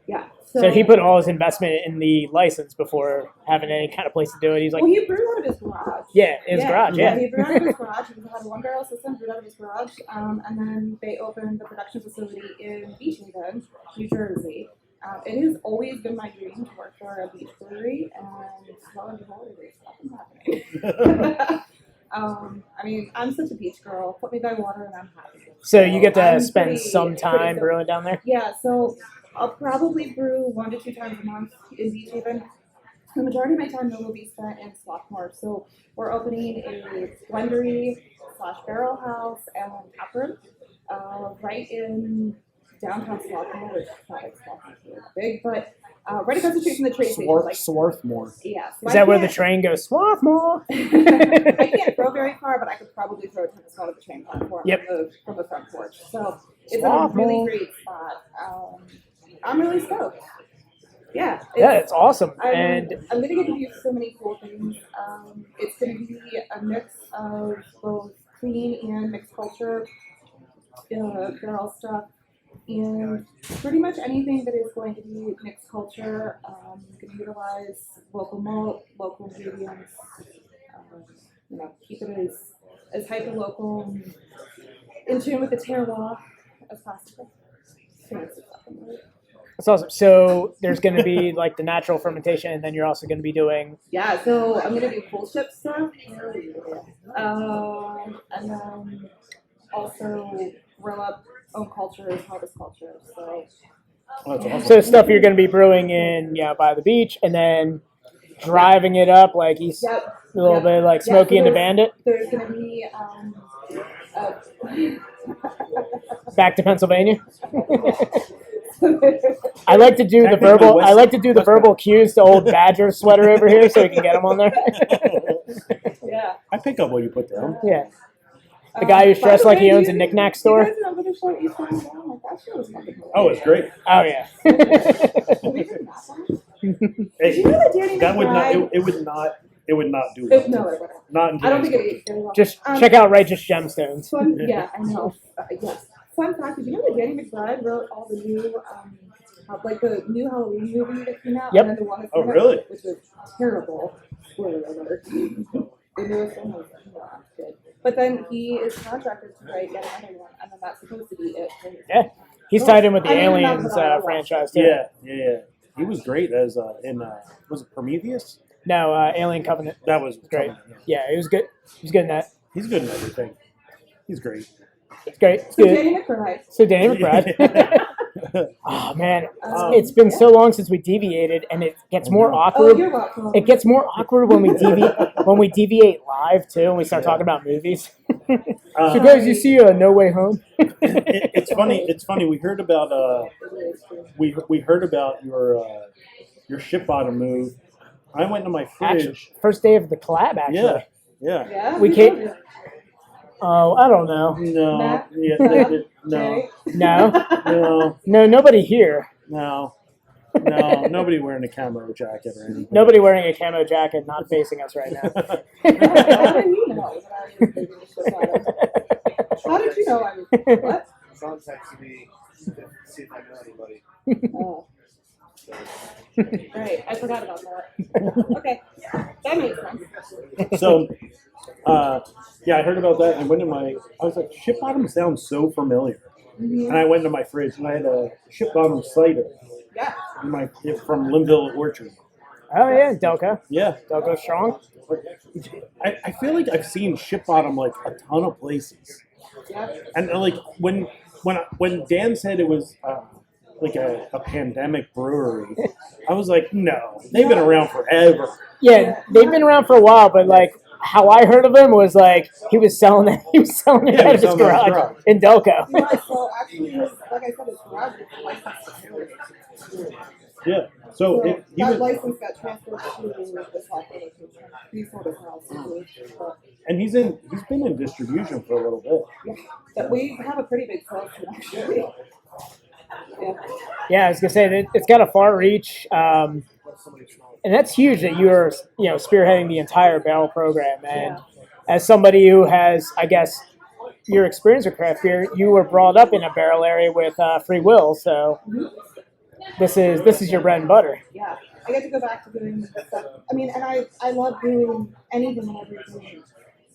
E: Yeah.
B: So he put all his investment in the license before having any kind of place to do it. He's like,
E: well, he brewed out of his garage.
B: Yeah, his garage. Yeah.
E: He brewed out of his garage. He had a 1-barrel system, brewed out of his garage, and then they opened the production facility in Beach Haven, New Jersey. It has always been my dream to work for a beach brewery, and lo and behold, it is fucking happening. I mean, I'm such a beach girl. Put me by water, and I'm happy.
B: So you get to
E: I'm
B: spend some time brewing down there?
E: Yeah, so I'll probably brew 1 to 2 times a month in Beach Haven. The majority of my time though will be spent in Swarthmore. So we're opening a blendery/barrel house and tap room right in downtown Swarthmore, which is not like Swarthmore, really big, but right across the street from the train station. Like,
A: Swarthmore.
E: Yeah. So
B: Is that where the train goes? Swarthmore.
E: I can't throw very far, but I could probably throw a tennis ball at the train platform from the front porch. So it's a really great spot. I'm really stoked. Yeah.
B: It's awesome.
E: I'm
B: And
E: going to get to do so many cool things. It's going to be a mix of both clean and mixed culture, barrel stuff, and pretty much anything that is going to be mixed culture. Going to utilize local malt, local ingredients. Keep it as hyper local and in tune with the terroir as possible.
B: that's awesome. So there's going to be like the natural fermentation, and then you're also going to be doing.
E: Yeah, so I'm gonna do cool ship stuff, and then also grill up own cultures, harvest cultures. So
A: That's awesome.
B: So stuff you're going to be brewing in, by the beach, and then driving it up like he's a little bit like Smokey and the Bandit.
E: There's gonna be
B: Back to Pennsylvania. I like to do the verbal. I like to do the verbal cues to old Badger sweater over here, so we can get him on there.
E: Yeah.
A: I pick up what you put down.
B: Yeah. The guy who's dressed like he owns a knick-knack store.
E: You guys remember the show East Down? Like, that show was fucking hilarious.
A: Oh, it's great.
B: Oh yeah.
E: Did you know that Danny
A: That would not.
E: McBride?
A: It would not do well.
E: No, it wouldn't.
A: Not in
E: I don't
A: today's
E: think it
A: culture.
E: is very well.
B: Just check out Righteous Gemstones.
E: Yeah, I know. Yes. Fun fact: did you know that Danny McBride wrote all the new, like the new Halloween movie that came out?
B: Yep.
E: And then the one that
A: Oh,
E: came out,
A: really?
E: which was terrible. Spoiler alert. The newest one was not good. But then he is contracted to write yet another one, and then that's supposed to be it.
B: Yeah. He's tied in with the
E: I mean,
B: Aliens
E: that's what I watched.
B: franchise too.
A: Yeah. He was great as in was it Prometheus?
B: No, Alien Covenant.
A: That was
B: Great.
A: Covenant,
B: Yeah, he was good. He was good in that.
A: He's good in everything. He's great.
B: It's great. It's
E: So
B: good.
E: Danny McBride.
B: So Danny McBride. Oh man, it's been so long since we deviated, and it gets more
E: Oh,
B: awkward.
E: you're welcome.
B: It gets more awkward when we deviate live too, and we start talking about movies. So guys, you see No Way Home?
A: It's funny. It's funny. We heard about we heard about your ship bottom move. I went to my fridge.
B: Actually, first day of the collab, actually.
A: Yeah.
E: Yeah.
B: We can't. Oh, I don't know.
A: No.
E: Matt?
A: Yeah. No.
B: No,
A: No.
B: nobody here.
A: No. Nobody wearing a camo jacket or anything.
B: Nobody wearing a camo jacket, not facing us right now.
E: How did you know? How did you know I was what?
C: Sean texted me to see if I know anybody.
E: Oh. Right, I forgot about that. Okay, that makes sense.
A: So, I heard about that. And I was like, ship bottom sounds so familiar.
E: Mm-hmm.
A: And I went to my fridge and I had a ship bottom cider
E: Yeah.
A: from Linville Orchard.
B: Oh yeah, Delco.
A: Yeah.
B: Delco Strong.
A: I feel like I've seen ship bottom like a ton of places.
E: Yeah.
A: And like when Dan said it was like a pandemic brewery, I was like, no, they've been around forever.
B: Yeah, they've been around for a while, but like how I heard of him was like he was selling it. He was selling it
A: Yeah,
B: out of his garage in Delco.
E: Yeah, so actually, like I said, it's garage. It's licensed.
A: Yeah. So
E: So
A: if he
E: that
A: was,
E: license got transferred to the software location. He's sold his house. But
A: and he's been in distribution for a little bit.
E: yeah, but we have a pretty big sales team actually. Yeah.
B: Yeah, I was gonna say that it's got a far reach, and that's huge that you're spearheading the entire barrel program. And as somebody who has, I guess, your experience with craft beer, you were brought up in a barrel area with Free Will, so this is your bread and butter.
E: Yeah, I get to go back to doing stuff. I mean, and I love doing anything and everything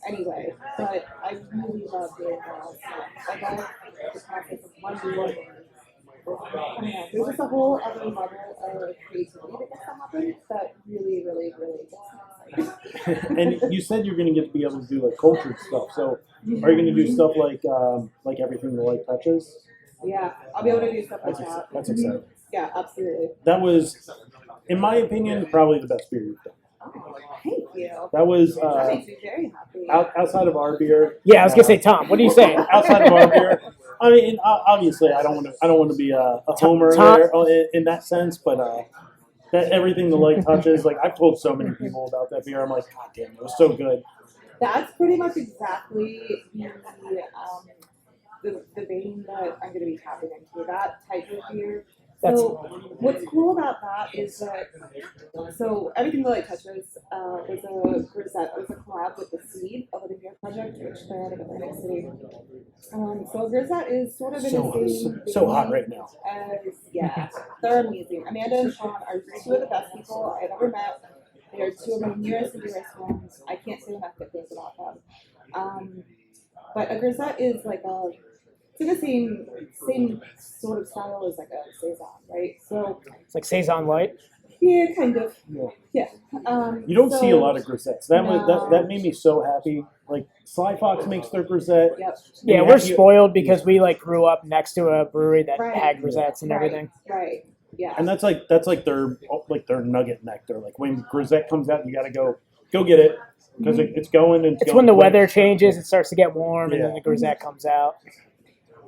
E: anyway, but I really love doing barrels. I love the process of one. There's just a whole other level of creativity that gets to happen that really, really, really gets me excited.
A: And you said you're going to get to be able to do like cultured stuff. So are you going to do stuff like everything the light touches?
E: Yeah, I'll be able to do stuff like that.
A: That's exciting.
E: Yeah, absolutely.
A: That was, in my opinion, probably the best beer you've done.
E: Oh, thank you.
A: That was
E: That makes me very happy.
A: outside of our beer.
B: Yeah, I was gonna say, Tom, what are you saying?
A: Outside of our beer. I mean, obviously, I don't want to be a homer
B: Tom-
A: there in that sense, but that everything the light touches. Like I've told so many people about that beer. I'm like, God damn, it was so good.
E: That's pretty much exactly the vein that I'm going to be tapping into. That type of beer. So what's cool about that is that everything that light touches was a grisette. It was a collab with the Seed, a Living Beer project, which they're out of Atlantic City. So grisette is sort of in the same
A: So hot right now.
E: Yeah, they're amazing. Amanda and Sean are two of the best people I've ever met. They are two of my nearest and dearest friends. I can't say enough good things about them. But a grisette is like it's like the same sort of style as like a saison, right? So
B: It's like Saison Light.
E: yeah, kind of. Yeah.
A: You don't see a
E: so-
A: lot of grisettes. That made me so happy. Like Sly Fox makes their grisette.
E: Yep.
B: Yeah,
A: you
B: we're
A: have- you-
B: spoiled because we grew up next to a brewery that
E: Right.
B: had grisettes and everything.
E: Right. Yeah.
A: And that's like their nugget nectar. Like when grisette comes out, you got to go get it because it's going. And
B: It's
A: going
B: when the
A: quick.
B: weather changes, it starts to get warm, and then
A: Yeah.
B: the grisette comes out.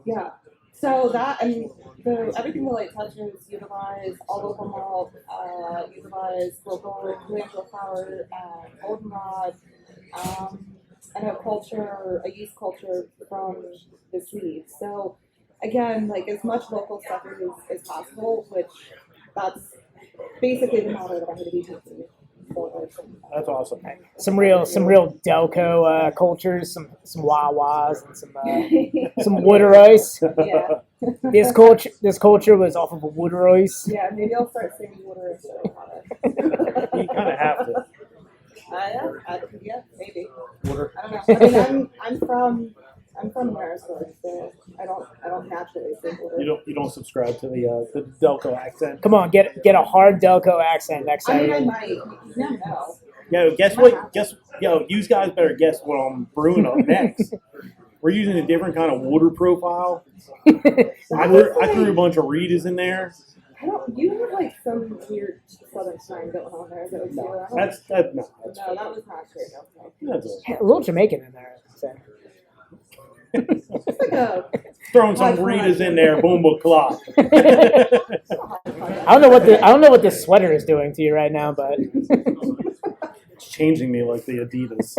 E: Yeah. So that and everything the light touches utilize all local malt, utilize local calendula flour, goldenrod, and a yeast culture from the seeds. So again, like as much local stuff as possible, which that's basically the motto that I'm going to be taking forward.
A: That's awesome.
B: Some real Delco cultures, some Wawas, and some Wooder Ice.
E: Yeah.
B: This culture was off of a Wooder Ice.
E: Yeah, maybe I'll start saying water instead of water.
A: You kind of have to.
E: Yeah, maybe.
A: Water.
E: I don't know. I mean, I'm from America, so I don't naturally say water.
A: You don't subscribe to the Delco accent.
B: Come on, get a hard Delco accent next
E: I mean, I
B: time.
E: might. You never know.
A: Yo, guess what? You guys better guess what I'm brewing up next. We're using a different kind of water profile. I threw a bunch of Ritas in there.
E: You have like some weird southern slang going on there. That
A: No,
E: that's
A: that's
E: no, that was not true. No.
A: that's it.
B: A little Jamaican in there. So.
E: It's like a.
A: Throwing some Ritas in there, boom, boom, clock.
B: I don't know what this sweater is doing to you right now, but
A: It's changing me like the Adidas.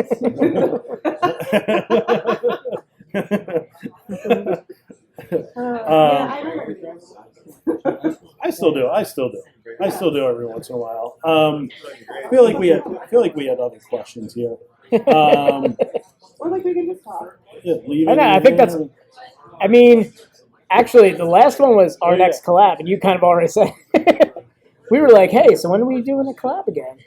E: Yeah, I remember this.
A: I still do every once in a while. I feel like we had other questions here.
E: Or like we can just talk.
A: Yeah, leave
B: I
A: it
B: know, I
A: in
B: think
A: there.
B: that's- I mean, actually, the last one was our
A: Oh, yeah.
B: next collab, and you kind of already said. We were like, hey, so when are we doing a collab again?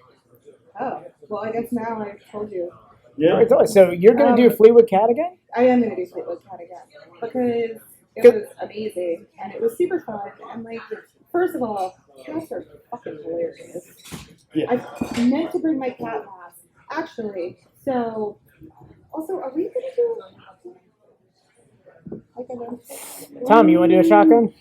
E: Oh, well, I guess now I told you.
A: Yeah.
B: So you're going to do Fleetwood Cat again?
E: I am going to do Fleetwood Cat again because it was amazing and it was super fun. And like, first of all, cats are fucking hilarious.
A: Yeah.
E: I meant to bring my cat mask, actually. So, also, are we going to do like a
B: Tom, you want to do a shotgun?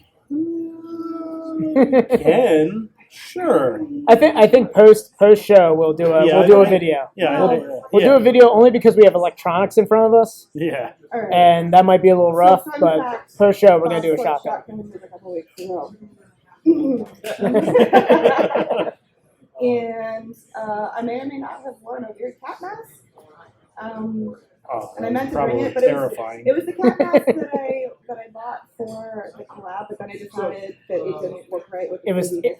A: Ken, sure.
B: I think post show we'll do a video.
A: Yeah,
B: We'll do a video only because we have electronics in front of us,
A: yeah.
E: All right.
B: and that might be a little rough.
E: So fun
B: but
E: fact,
B: post show we're gonna do a
E: Bob
B: shotgun.
E: shotgun a couple weeks ago. And I may or may not have worn a weird cat mask.
A: Oh,
E: And I meant to
A: probably
E: bring it, but
A: terrifying.
E: it was the cat mask that I bought for the collab, but then I decided that it didn't work right with the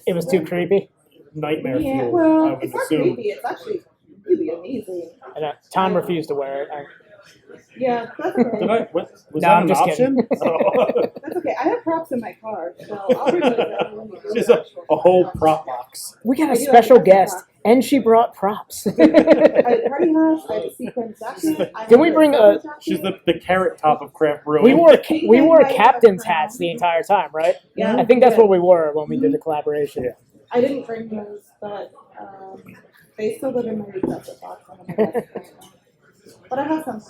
B: It was too creepy.
A: Nightmare
E: Yeah,
A: fuel. I
E: well,
A: would
E: it's not
A: assume.
E: creepy. It's actually really amazing.
B: And Tom refused to wear it.
E: Yeah, that's okay.
A: Did I? Was
B: No,
A: that
B: I'm
A: an
B: just
A: option? Oh.
E: That's okay. I have props in my car, so I'll bring those down when we go.
A: Just a whole prop box.
B: We got
E: I
B: a
E: do have
B: special
E: a
B: guest,
E: box.
B: and she brought props.
E: I have a party hat. I have a sequin jacket. I
B: Did
E: have
B: we
E: a
B: bring
E: summer
B: a-
E: jacket.
A: She's the carrot top of craft brewing.
B: we wore captain's hats the entire time, right?
E: Yeah,
B: I think that's
E: we
B: what we wore when we did the collaboration.
A: Yeah.
E: I didn't bring those, but they still live in my separate box. On my desk. But I have some.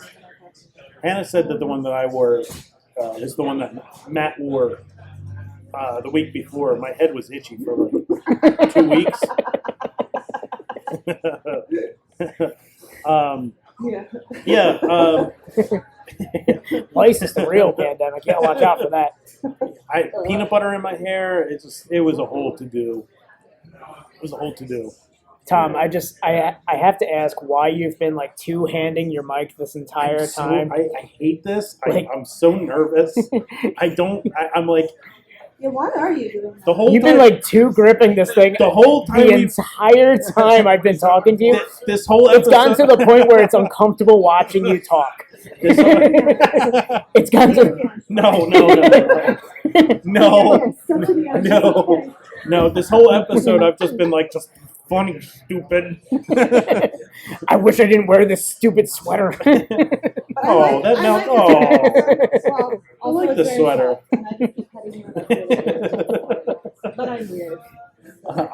A: Hannah said that the one that I wore is the one that Matt wore the week before. My head was itchy for like 2 weeks.
E: Yeah.
B: Lice is the real pandemic. You gotta watch out for that.
A: I peanut butter in my hair. It was a whole to do. It was a whole to do.
B: Tom, I have to ask why you've been like two-handing your mic this entire time.
A: I hate this.
B: Like-
A: I'm so nervous. I'm like
E: Yeah, why are you doing that?
A: the whole
B: You've
A: time.
B: been like gripping this thing
A: the whole time.
B: the entire time I've been talking to you.
A: This whole
B: It's
A: episode.
B: gotten to the point where it's uncomfortable watching you talk.
A: This
B: It's gotten to
A: no. No, this whole episode I've just been like just funny, stupid.
B: I wish I didn't wear this stupid sweater.
A: Oh, that now. Oh, I like the sweater.
E: But I'm weird.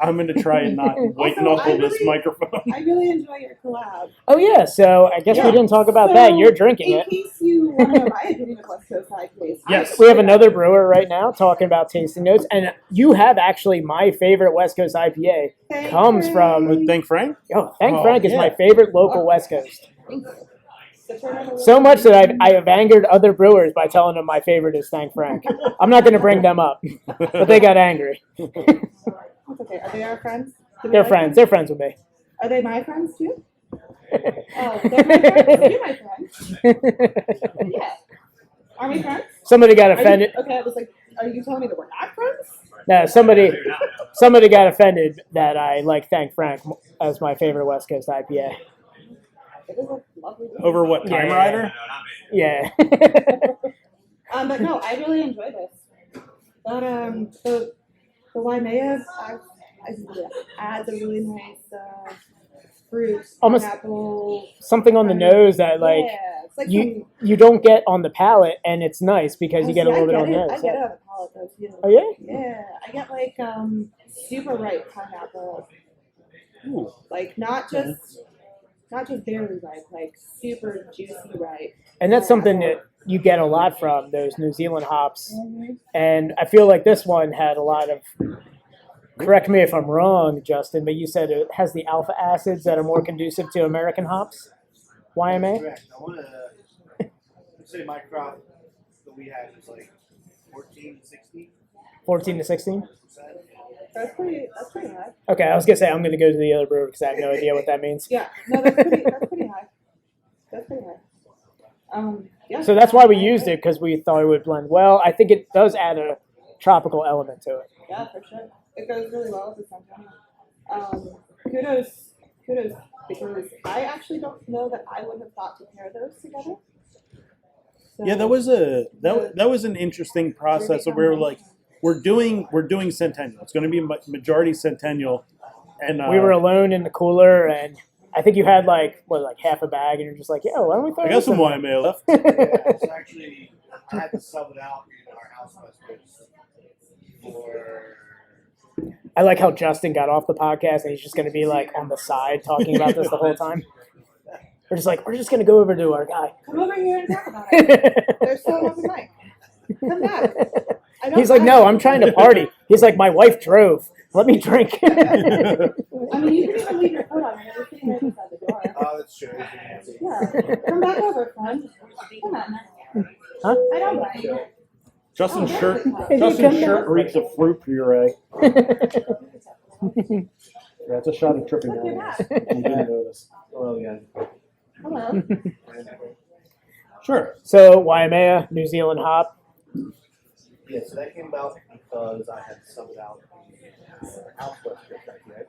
A: I'm gonna try and not white
E: Also,
A: knuckle
E: I
A: this
E: really-
A: microphone.
E: I really enjoy your collab.
B: Oh yeah, so I guess we didn't talk about
E: So,
B: that. You're drinking
E: in
B: it.
E: case you want to know my opinion of West Coast IPAs.
A: Yes.
B: We have another brewer right now talking about tasting notes, and you have actually my favorite West Coast IPA.
E: Thank
B: comes
E: you.
B: from-
A: Thank Frank.
B: Oh, Thank
A: Oh,
B: Frank is
A: yeah.
B: my favorite local West Coast.
E: Thank you. So turn it
B: So
E: over.
B: much that I have angered other brewers by telling them my favorite is Thank Frank. I'm not going to bring them up, but they got angry.
E: That's okay. Are they our friends? Do we
B: They're
E: like
B: friends.
E: them?
B: They're friends with me.
E: Are they my friends too? Oh, they're my friends. You're my friend. Yeah. Are we friends?
B: Somebody got
E: Are you-
B: offended.
E: okay, I was like, are you telling me that we're not friends?
B: No, somebody got offended that I like Thank Frank as my favorite West Coast IPA.
E: It is a lovely beer.
A: Over what, Time
B: Yeah.
A: Rider?
B: Yeah.
E: But no, I really enjoy this. But the Waimea adds a really nice fruit,
B: Almost
E: apple.
B: Something on the nose that like
E: Yeah, it's like
B: you don't get on the palate, and it's nice because you get a little bit on the
E: I
B: nose.
E: get it on the palate though too.
B: Oh yeah?
E: Yeah, I get like super ripe pineapple,
A: Ooh.
E: like not just barely ripe, like super juicy ripe.
B: And that's something that you get a lot from those New Zealand hops.
E: Mm-hmm.
B: And I feel like this one had a lot of, correct me if I'm wrong, Justin, but you said it has the alpha acids that are more conducive to American hops? YMA?
F: Correct. I want to say my crop that we had was like 14 to 16.
B: 14 to 16?
E: That's pretty high.
B: Okay, I was going to say I'm going to go to the other brewer because I have no idea what that means.
E: Yeah, no, that's pretty high. That's pretty high. Yeah.
B: So that's why we used it, because we thought it would blend well. I think it does add a tropical element to it.
E: Yeah, for sure. It goes really well with the Centennial. Kudos, because I actually don't know that I would have thought to pair those together. So,
A: Yeah, that was an interesting process. So we were like, we're doing Centennial. It's going to be majority Centennial, and
B: We were alone in the cooler, and I think you had like half a bag, and you're just like, "Yo, why don't we throw
A: I got
B: this
A: some
B: in there?"
A: YMA left.
F: Yeah, it's actually, I had to sub it out in our house recipes for.
B: I like how Justin got off the podcast, and he's just going to be like on the side talking about this the whole time. We're just like, we're just going to go over to our guy.
E: Come over here and talk about it. They're still on the mic. Come back.
B: He's like, "No, I'm trying to party." He's like, "My wife drove. Let me drink."
E: I mean, you can even leave your coat on. You're sitting right beside the door.
F: Oh, that's true.
E: Yeah. Come back over, friend. Come on.
B: Huh?
E: I don't mind.
A: Justin's
E: Oh,
A: shirt.
E: very
A: Justin's shirt reeks of fruit puree. That's a shot of tripping
E: Look at
A: mayonnaise.
E: that.
A: You didn't notice.
C: Oh yeah.
E: Hello.
A: Sure.
B: So Waimea, New Zealand hop.
C: Yeah, so that came about because I had subbed out the house west trip back yet.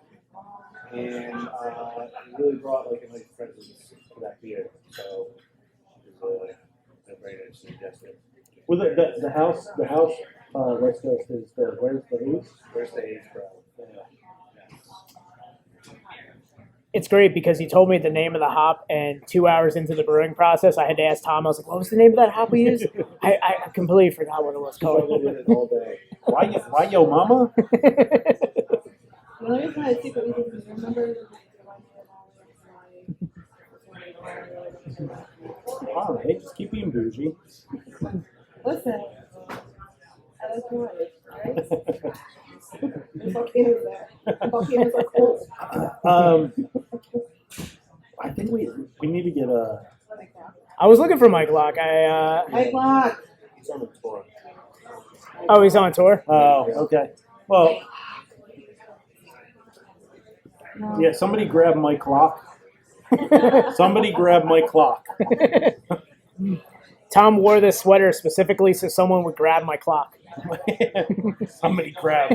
C: And it really brought like a nice presence to that beer. So it was a brainer to suggest it.
A: Was it the house West Coast is the where's the age?
C: Where's the age, bro?
B: It's great because he told me the name of the hop, and 2 hours into the brewing process, I had to ask Tom. I was like, "What was the name of that hop we used?" I completely forgot what it was
C: Totally
B: called.
C: did it all day.
A: Why yo mama?
E: The only reason I super easy to remember.
A: All right, just keep being bougie.
E: Listen, I like your life, right? There's volcanoes there. Volcanoes are cool.
A: I think we need to get a.
B: I was looking for Mike Locke.
E: Mike Locke.
C: He's on the tour.
B: Oh, he's on tour.
A: Oh, okay. Well,
E: No.
A: yeah. Somebody grab my clock. Somebody grab my clock.
B: Tom wore this sweater specifically so someone would grab my clock.
A: Somebody grab,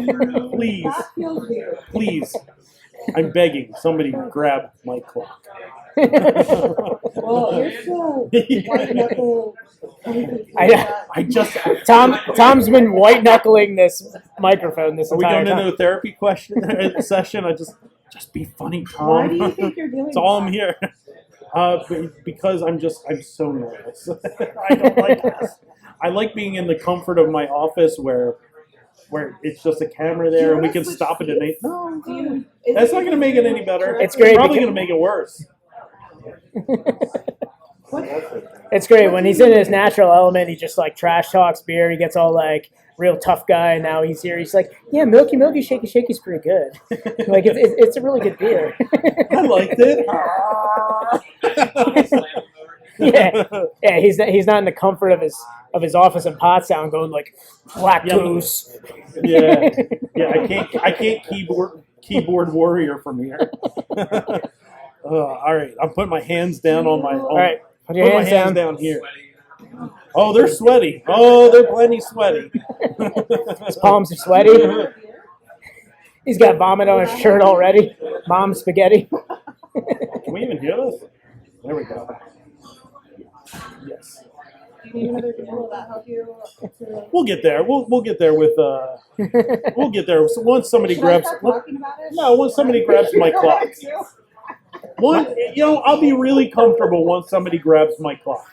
A: please,
E: That feels weird.
A: please. I'm begging. Somebody grab my clock.
E: Well, you're still white knuckle.
A: I just.
B: Tom's been white knuckling this microphone this
A: Are we
B: entire
A: going
B: time.
A: into a therapy session? I just be funny, Tom.
E: Why do you think you're doing
A: That's all
E: that?
A: I'm here. Because I'm so nervous. I don't like this. I like being in the comfort of my office where it's just a camera there and we can stop it at any. No,
E: Do you,
A: that's not going to make it any better.
B: It's great
A: Probably
B: because-
A: going to make it worse.
B: It's great when he's in his natural element. He just like trash talks beer. He gets all like real tough guy. And now he's here. He's like, yeah, milky, shaky's pretty good. Like it's a really good beer.
A: I liked it.
B: yeah. He's not in the comfort of his office in Pottstown going like black
A: Yeah.
B: goose.
A: Yeah. I can't keyboard warrior from here. All right, I'm putting my hands down on my.
B: All right, put your
A: Put my
B: hands
A: hands
B: down.
A: down here. Oh, they're sweaty. Oh, they're plenty sweaty.
B: His palms are sweaty. He's got vomit on his shirt already. Mom spaghetti.
A: Can we even hear this? There we go. Yes.
E: Do you need another beer? Will that help you?
A: We'll get there. We'll get there with we'll get there. So once somebody
E: Should
A: grabs
E: I start talking about it?
A: no, once somebody grabs my
E: Go
A: clock.
E: ahead, too.
A: I'll be really comfortable once somebody grabs my clock.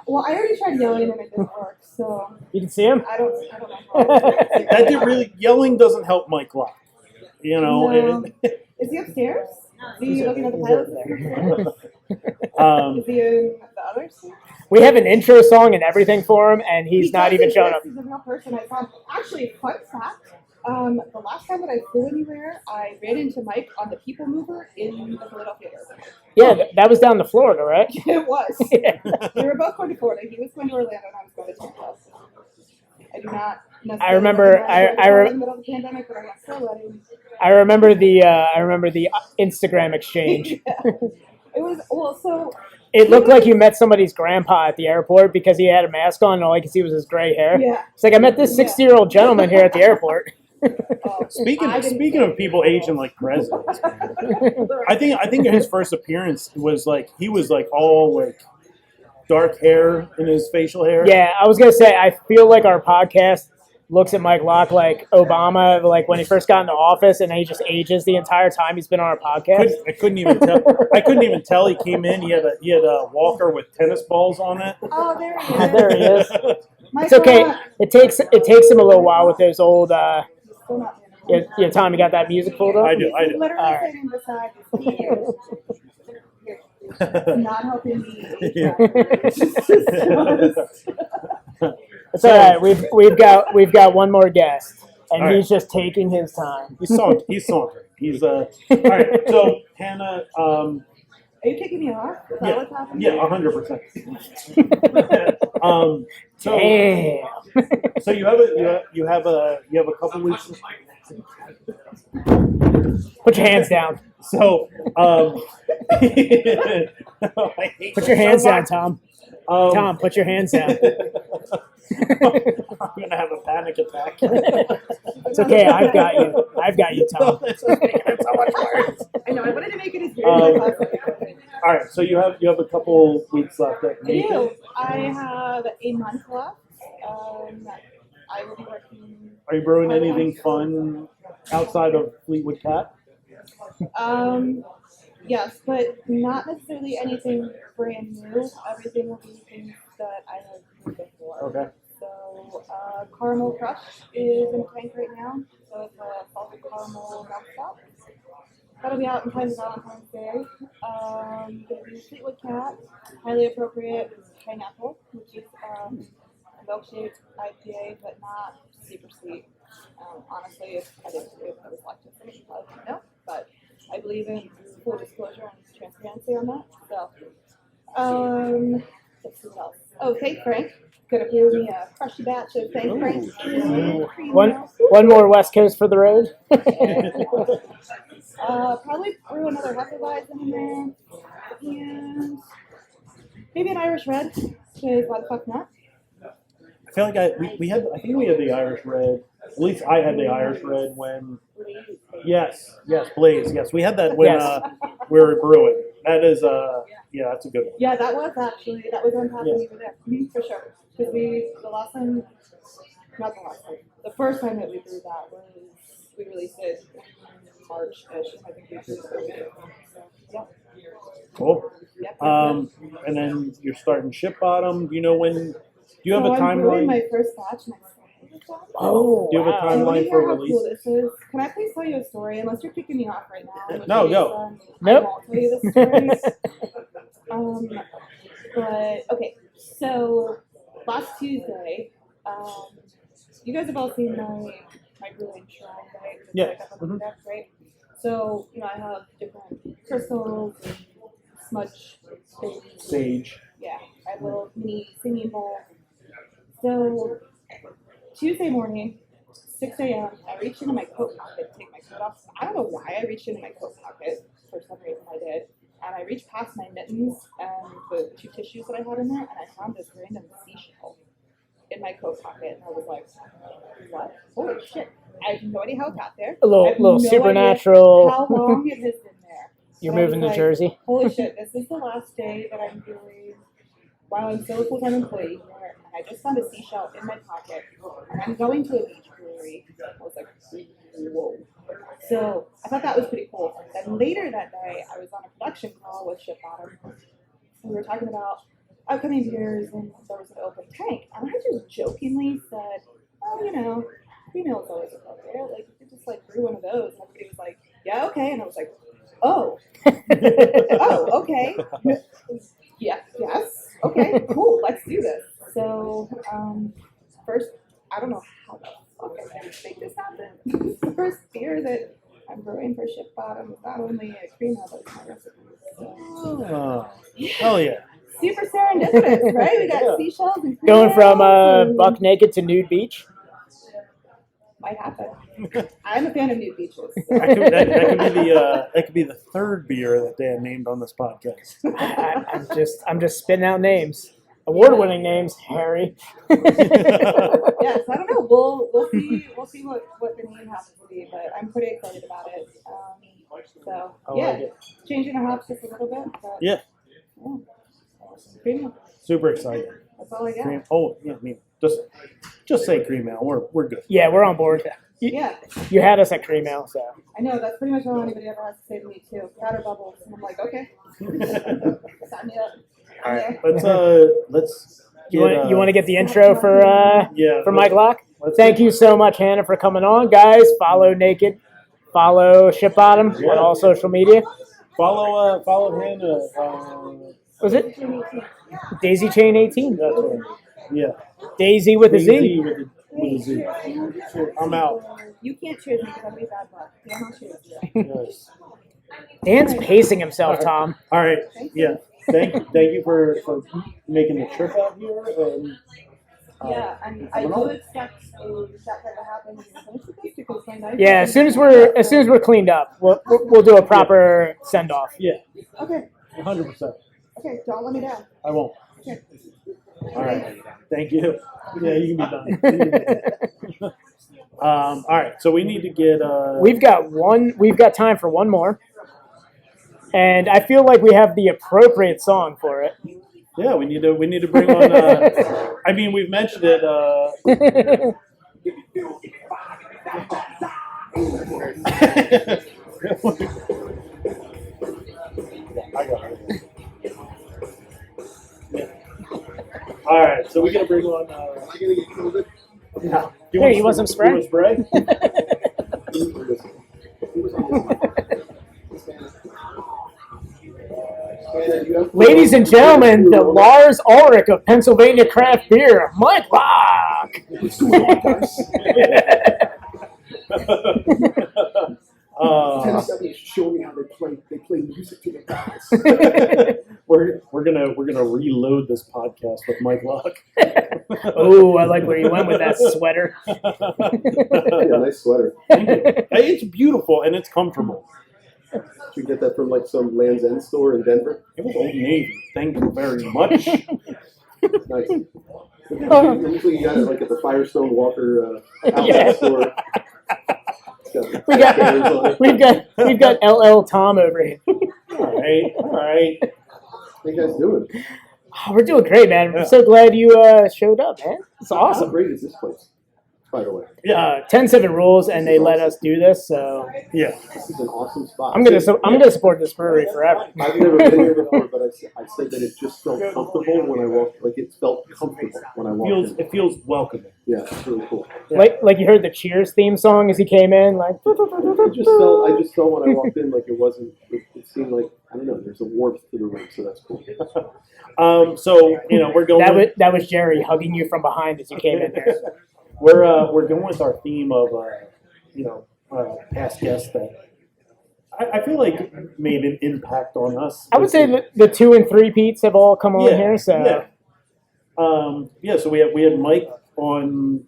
E: Well, I already tried yelling and it didn't work, so
B: You can see him.
E: I don't know.
A: That did really yelling doesn't help my clock. You know.
E: No. Is he upstairs? Is he looking at the pilot system? Is he in the other suite?
B: We have an intro song and everything for him, and he's not even showing up.
E: He's a real person. I saw him. Actually, fun fact. The last time that I flew anywhere, I ran into Mike on the People Mover in the Philadelphia airport.
B: Yeah, that was down to Florida, right?
E: It was.
B: Yeah.
E: We were both going to Florida. He was going to Orlando, and I was going to Tampa. I do not necessarily.
B: I remember-
E: in the middle of the pandemic, but I got so ready.
B: I remember the Instagram exchange.
E: It was so.
B: It looked like you met somebody's grandpa at the airport because he had a mask on and all I could see was his gray hair.
E: Yeah.
B: It's like I met this 60-year-old gentleman here at the airport.
A: Speaking
E: I didn't
A: speaking of people aging like presidents, I think his first appearance was like he was like all like dark hair in his facial hair.
B: Yeah, I was gonna say I feel like our podcast looks at Mike Locke like Obama, like when he first got into office, and then he just ages the entire time he's been on our podcast.
A: I couldn't even tell. I couldn't even tell he came in. He had a walker with tennis balls on it.
E: Oh, there he is.
B: There he is.
E: Mike
B: It's okay.
E: Locke.
B: It takes him a little while with those old.
E: He's still not there.
B: Yeah, Tom, you got that music pulled up?
A: I do.
E: He's literally
B: All right.
E: sitting beside his ears. Not helping me.
A: Yeah.
B: It's all right. We've got one more guest, and
A: All right.
B: he's just taking his time.
A: He's sauntering. He's all right. So Hannah,
E: Are you kicking me off? Is that what's happening?
A: Yeah, 100%. So
B: Damn.
A: so you have a couple weeks.
B: Put your hands down.
A: So
B: Put your hands down, Tom. Tom, put your hands down.
A: I'm gonna have a panic attack.
B: It's okay. I've got you. I've got you, Tom.
A: This is making it so much worse.
E: I know. I wanted to make it as weird as possible.
A: All right, so you have a couple weeks left.
E: I do. I have a month left. I will be working.
A: Are you brewing anything fun outside of Fleetwood Cat?
E: Yes, but not necessarily anything brand new. Everything will be things that I have brewed before.
A: Okay.
E: So, Caramel Crush is in the tank right now. So it's a salted caramel milk stop. That'll be out in time for Valentine's Day. The Fleetwood Cat, highly appropriate pineapple, which is a milkshake IPA, but not super sweet. Honestly, if I was lactose, I probably no, but I believe in full disclosure and transparency on that. So, let's see what else. Oh, Thank Frank. Gonna brew me a crushy batch of Thank Frank.
B: One more West Coast for the road.
E: Probably brew another Hefeweizen in there, and maybe an Irish Red. Because why the fuck not?
A: I feel like I think we had the Irish Red. At least I had the Irish Red when. Yes, Blaze. Yes, we had that when we were brewing. That is that's a good one.
E: Yeah, that was on top when we were there, for sure. Because the first time that we brewed that was we released it in March-ish. I think we brewed it. So, yeah.
A: Cool.
E: Yep.
A: And then you're starting Ship Bottom. Do you know when? Do you have a
E: I'm brewing
A: timeline?
E: my first batch next week.
B: Oh,
A: Do you have a
E: I want to
A: timeline
E: hear
A: for
E: how
A: release?
E: cool this is. Can I please tell you a story? Unless you're kicking me off right now.
A: No, go.
B: Nope.
E: I won't tell you the story. But okay, so last Tuesday, you guys have all seen my brewing shrine, right? Just
A: Yeah.
E: like up on the deck, right? So I have different crystals and smudge
A: Sage.
E: yeah, I have little mini singing bowl. So Tuesday morning, 6 a.m., I reached into my coat pocket to take my coat off. I don't know why I reached into my coat pocket. For some reason I did. And I reached past my mittens and the 2 tissues that I had in there, and I found this random seashell in my coat pocket. And I was like, what? Holy shit. I have no idea how it got there.
B: A
E: I have
B: little
E: no
B: supernatural.
E: idea how long it has been there.
B: You're
E: And I
B: moving
E: was
B: to
E: like,
B: Jersey.
E: Holy shit, this is the last day that I'm doing while I'm still a full-time employee here. And I just found a seashell in my pocket. And I'm going to a beach brewery. I was like, whoa. So I thought that was pretty cool. Then later that day, I was on a production call with Ship Bottom. We were talking about upcoming beers, and there was an open tank. And I just jokingly said, oh, female's always appropriate. Like, you could just, brew one of those. And everybody was like, yeah, okay. And I was like, oh. Oh, okay. Yeah, yes. Okay, cool. Let's do this. So, first, I don't know how the fuck I'm going to make this happen. The first beer that I'm brewing for Ship Bottom is not only a cream ale, but it's my recipe. So,
A: Oh, hell yeah.
E: super serendipitous, right? We got
A: Yeah.
E: seashells and cream
B: Going from
E: ales and-
B: buck naked to nude beach.
E: Might happen. I'm a fan of nude beaches.
A: That could be the third beer that Dan named on this podcast.
B: I'm just spitting out names. Award-winning names, Harry.
E: Yes, I don't know. We'll see what the name happens to be, but I'm pretty excited about it. So
A: I
E: yeah,
A: like it.
E: changing the hops just a little bit. But,
A: Yeah.
E: Cream ale.
A: Super excited.
E: That's all I got.
A: Cream. Oh, yeah. I mean, just say cream ale. We're good.
B: Yeah, we're on board.
E: Yeah,
B: You had us at cream ale, so.
E: I know. That's pretty much all anybody ever has to say to me too. Powder bubbles, and I'm like, okay. Sign me up.
A: All right. Let's.
B: You want to get the intro for Mike Locke? Thank you so much, Hannah, for coming on. Guys, follow Naked. Follow Ship Bottom on all social media.
A: Follow Hannah.
B: Was it? Daisy Chain 18.
A: That's right. Yeah.
B: Daisy with a Z.
A: Daisy with a Z. I'm out.
E: You can't cheers me because I'm a bad luck. Yeah, I'll cheers you.
A: Yes.
B: Dan's pacing himself, Tom.
A: All right.
E: Thank you.
A: Yeah. Thank you for making the trip out here. And,
E: Yeah, and I do expect a chapter to happen when we finish with this because my night.
B: Yeah, as soon as we're cleaned up, we'll do a proper send off.
A: yeah,
E: Okay,
A: 100%.
E: okay, don't let me down.
A: I won't.
E: Okay.
A: All right. Thank you. Yeah, you can be done. All right. So we need to get.
B: We've got time for one more, and I feel like we have the appropriate song for it.
A: Yeah, we need to bring on. I mean, we've mentioned it. I got it. Yeah. All right, so we're gonna bring on. Yeah.
B: Here, you want some spray?
A: You want spray?
B: Ladies and gentlemen, the Lars Ulrich of Pennsylvania Craft Beer, Mike Locke.
F: Show me how they play music to the guys.
A: we're gonna reload this podcast with Mike Locke.
B: Oh, I like where you went with that sweater.
C: Yeah, nice sweater.
A: Thank you. Hey, it's beautiful and it's comfortable.
C: Did you get that from like some Land's End store in Denver?
A: It was Old Navy. Thank you very much.
C: Nice. Usually you got it like at the Firestone Walker outlet
B: Yeah.
C: store.
B: We've got LL Tom over here.
A: All right.
C: How you guys doing?
B: Oh, we're doing great, man. I'm so glad you showed up, man. It's
C: How
B: awesome.
C: great is this place, by the way?
B: 10-7 rules, and they let us do this, so
A: Yeah.
C: This is an awesome spot.
B: I'm gonna support this brewery forever.
C: I've never been here before, but I said that it just felt comfortable when I walked. Like it felt comfortable when I walked in.
A: It feels welcoming.
C: Yeah, it's really cool.
B: Like you heard the Cheers theme song as he came in, like.
C: I just felt when I walked in like it wasn't. It seemed like I don't know. There's a warmth to the room, so that's cool.
A: So we're going.
B: That was Jerry hugging you from behind as you came in there.
A: We're going with our theme of past guests that I feel like made an impact on us.
B: I would say the 2 and 3 Pete's have all come on here, so
A: So we had Mike on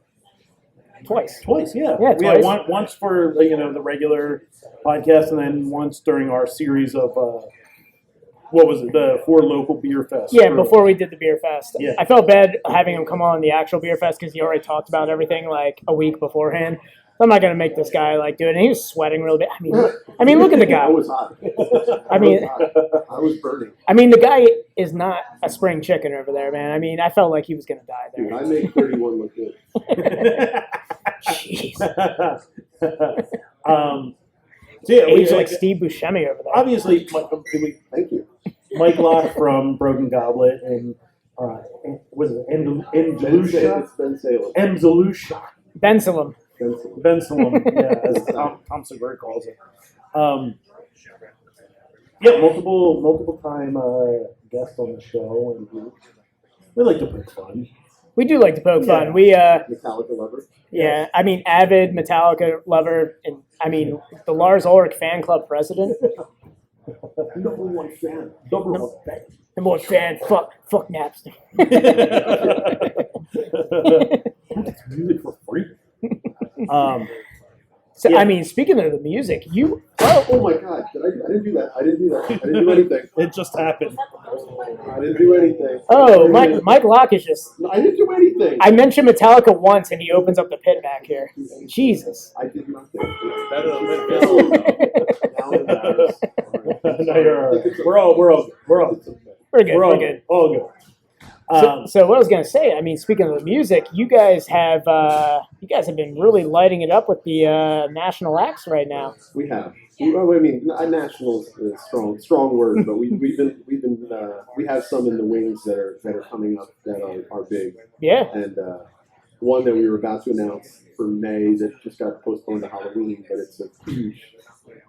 B: twice.
A: Yeah,
B: Yeah,
A: we had
B: twice.
A: once for the regular podcast, and then once during our series of what was it, the 4 local beer fest.
B: Yeah, before we did the beer fest.
A: Yeah.
B: I felt bad having him come on the actual beer fest because he already talked about everything like a week beforehand. So I'm not gonna make this guy like do it. And he was sweating real bit. I mean, look at the guy.
C: I was hot.
B: I mean,
C: I was burning.
B: I mean, the guy is not a spring chicken over there, man. I mean, I felt like he was gonna die
C: Dude,
B: there.
C: I made 31 look good.
B: Jeez,
A: So yeah,
B: aged like Steve Buscemi over there.
A: obviously
C: Thank you.
A: Mike Locke from Broken Goblet and was it Emzalusha?
C: It's Ben Salem.
A: Emzalusha.
B: Bensalem.
C: Ben Salem.
A: Bensalem, yeah, as Tom Segura calls it. Multiple time guest on the show, and we like to poke fun.
B: We do like to poke
A: Yeah.
B: fun. We
C: Metallica lover.
B: yeah, I mean, avid Metallica lover, and I mean the Lars Ulrich fan club president.
C: Number one fan.
A: Number one fan.
B: Number one fan. Fuck Napster.
A: It's music for free.
B: So
A: Yeah.
B: I mean, speaking of the music, you
C: Oh my God! I didn't do that. I didn't do anything.
A: It just happened.
C: I didn't do anything.
B: oh Mike Locke is just.
C: No, I didn't do anything.
B: I mentioned Metallica once, and he opens up the pit back here. Jesus.
C: I did nothing.
F: Better than Millennial.
C: Now I'm embarrassed.
A: No, you're all right. We're all good.
B: We're good. We're good.
A: All good.
B: So what I was gonna say, I mean, speaking of the music, you guys have been really lighting it up with the national acts right now.
C: We have. I mean, national is a strong word, but we have some in the wings that are coming up that are big.
B: Yeah.
C: And one that we were about to announce for May that just got postponed to Halloween, but it's a huge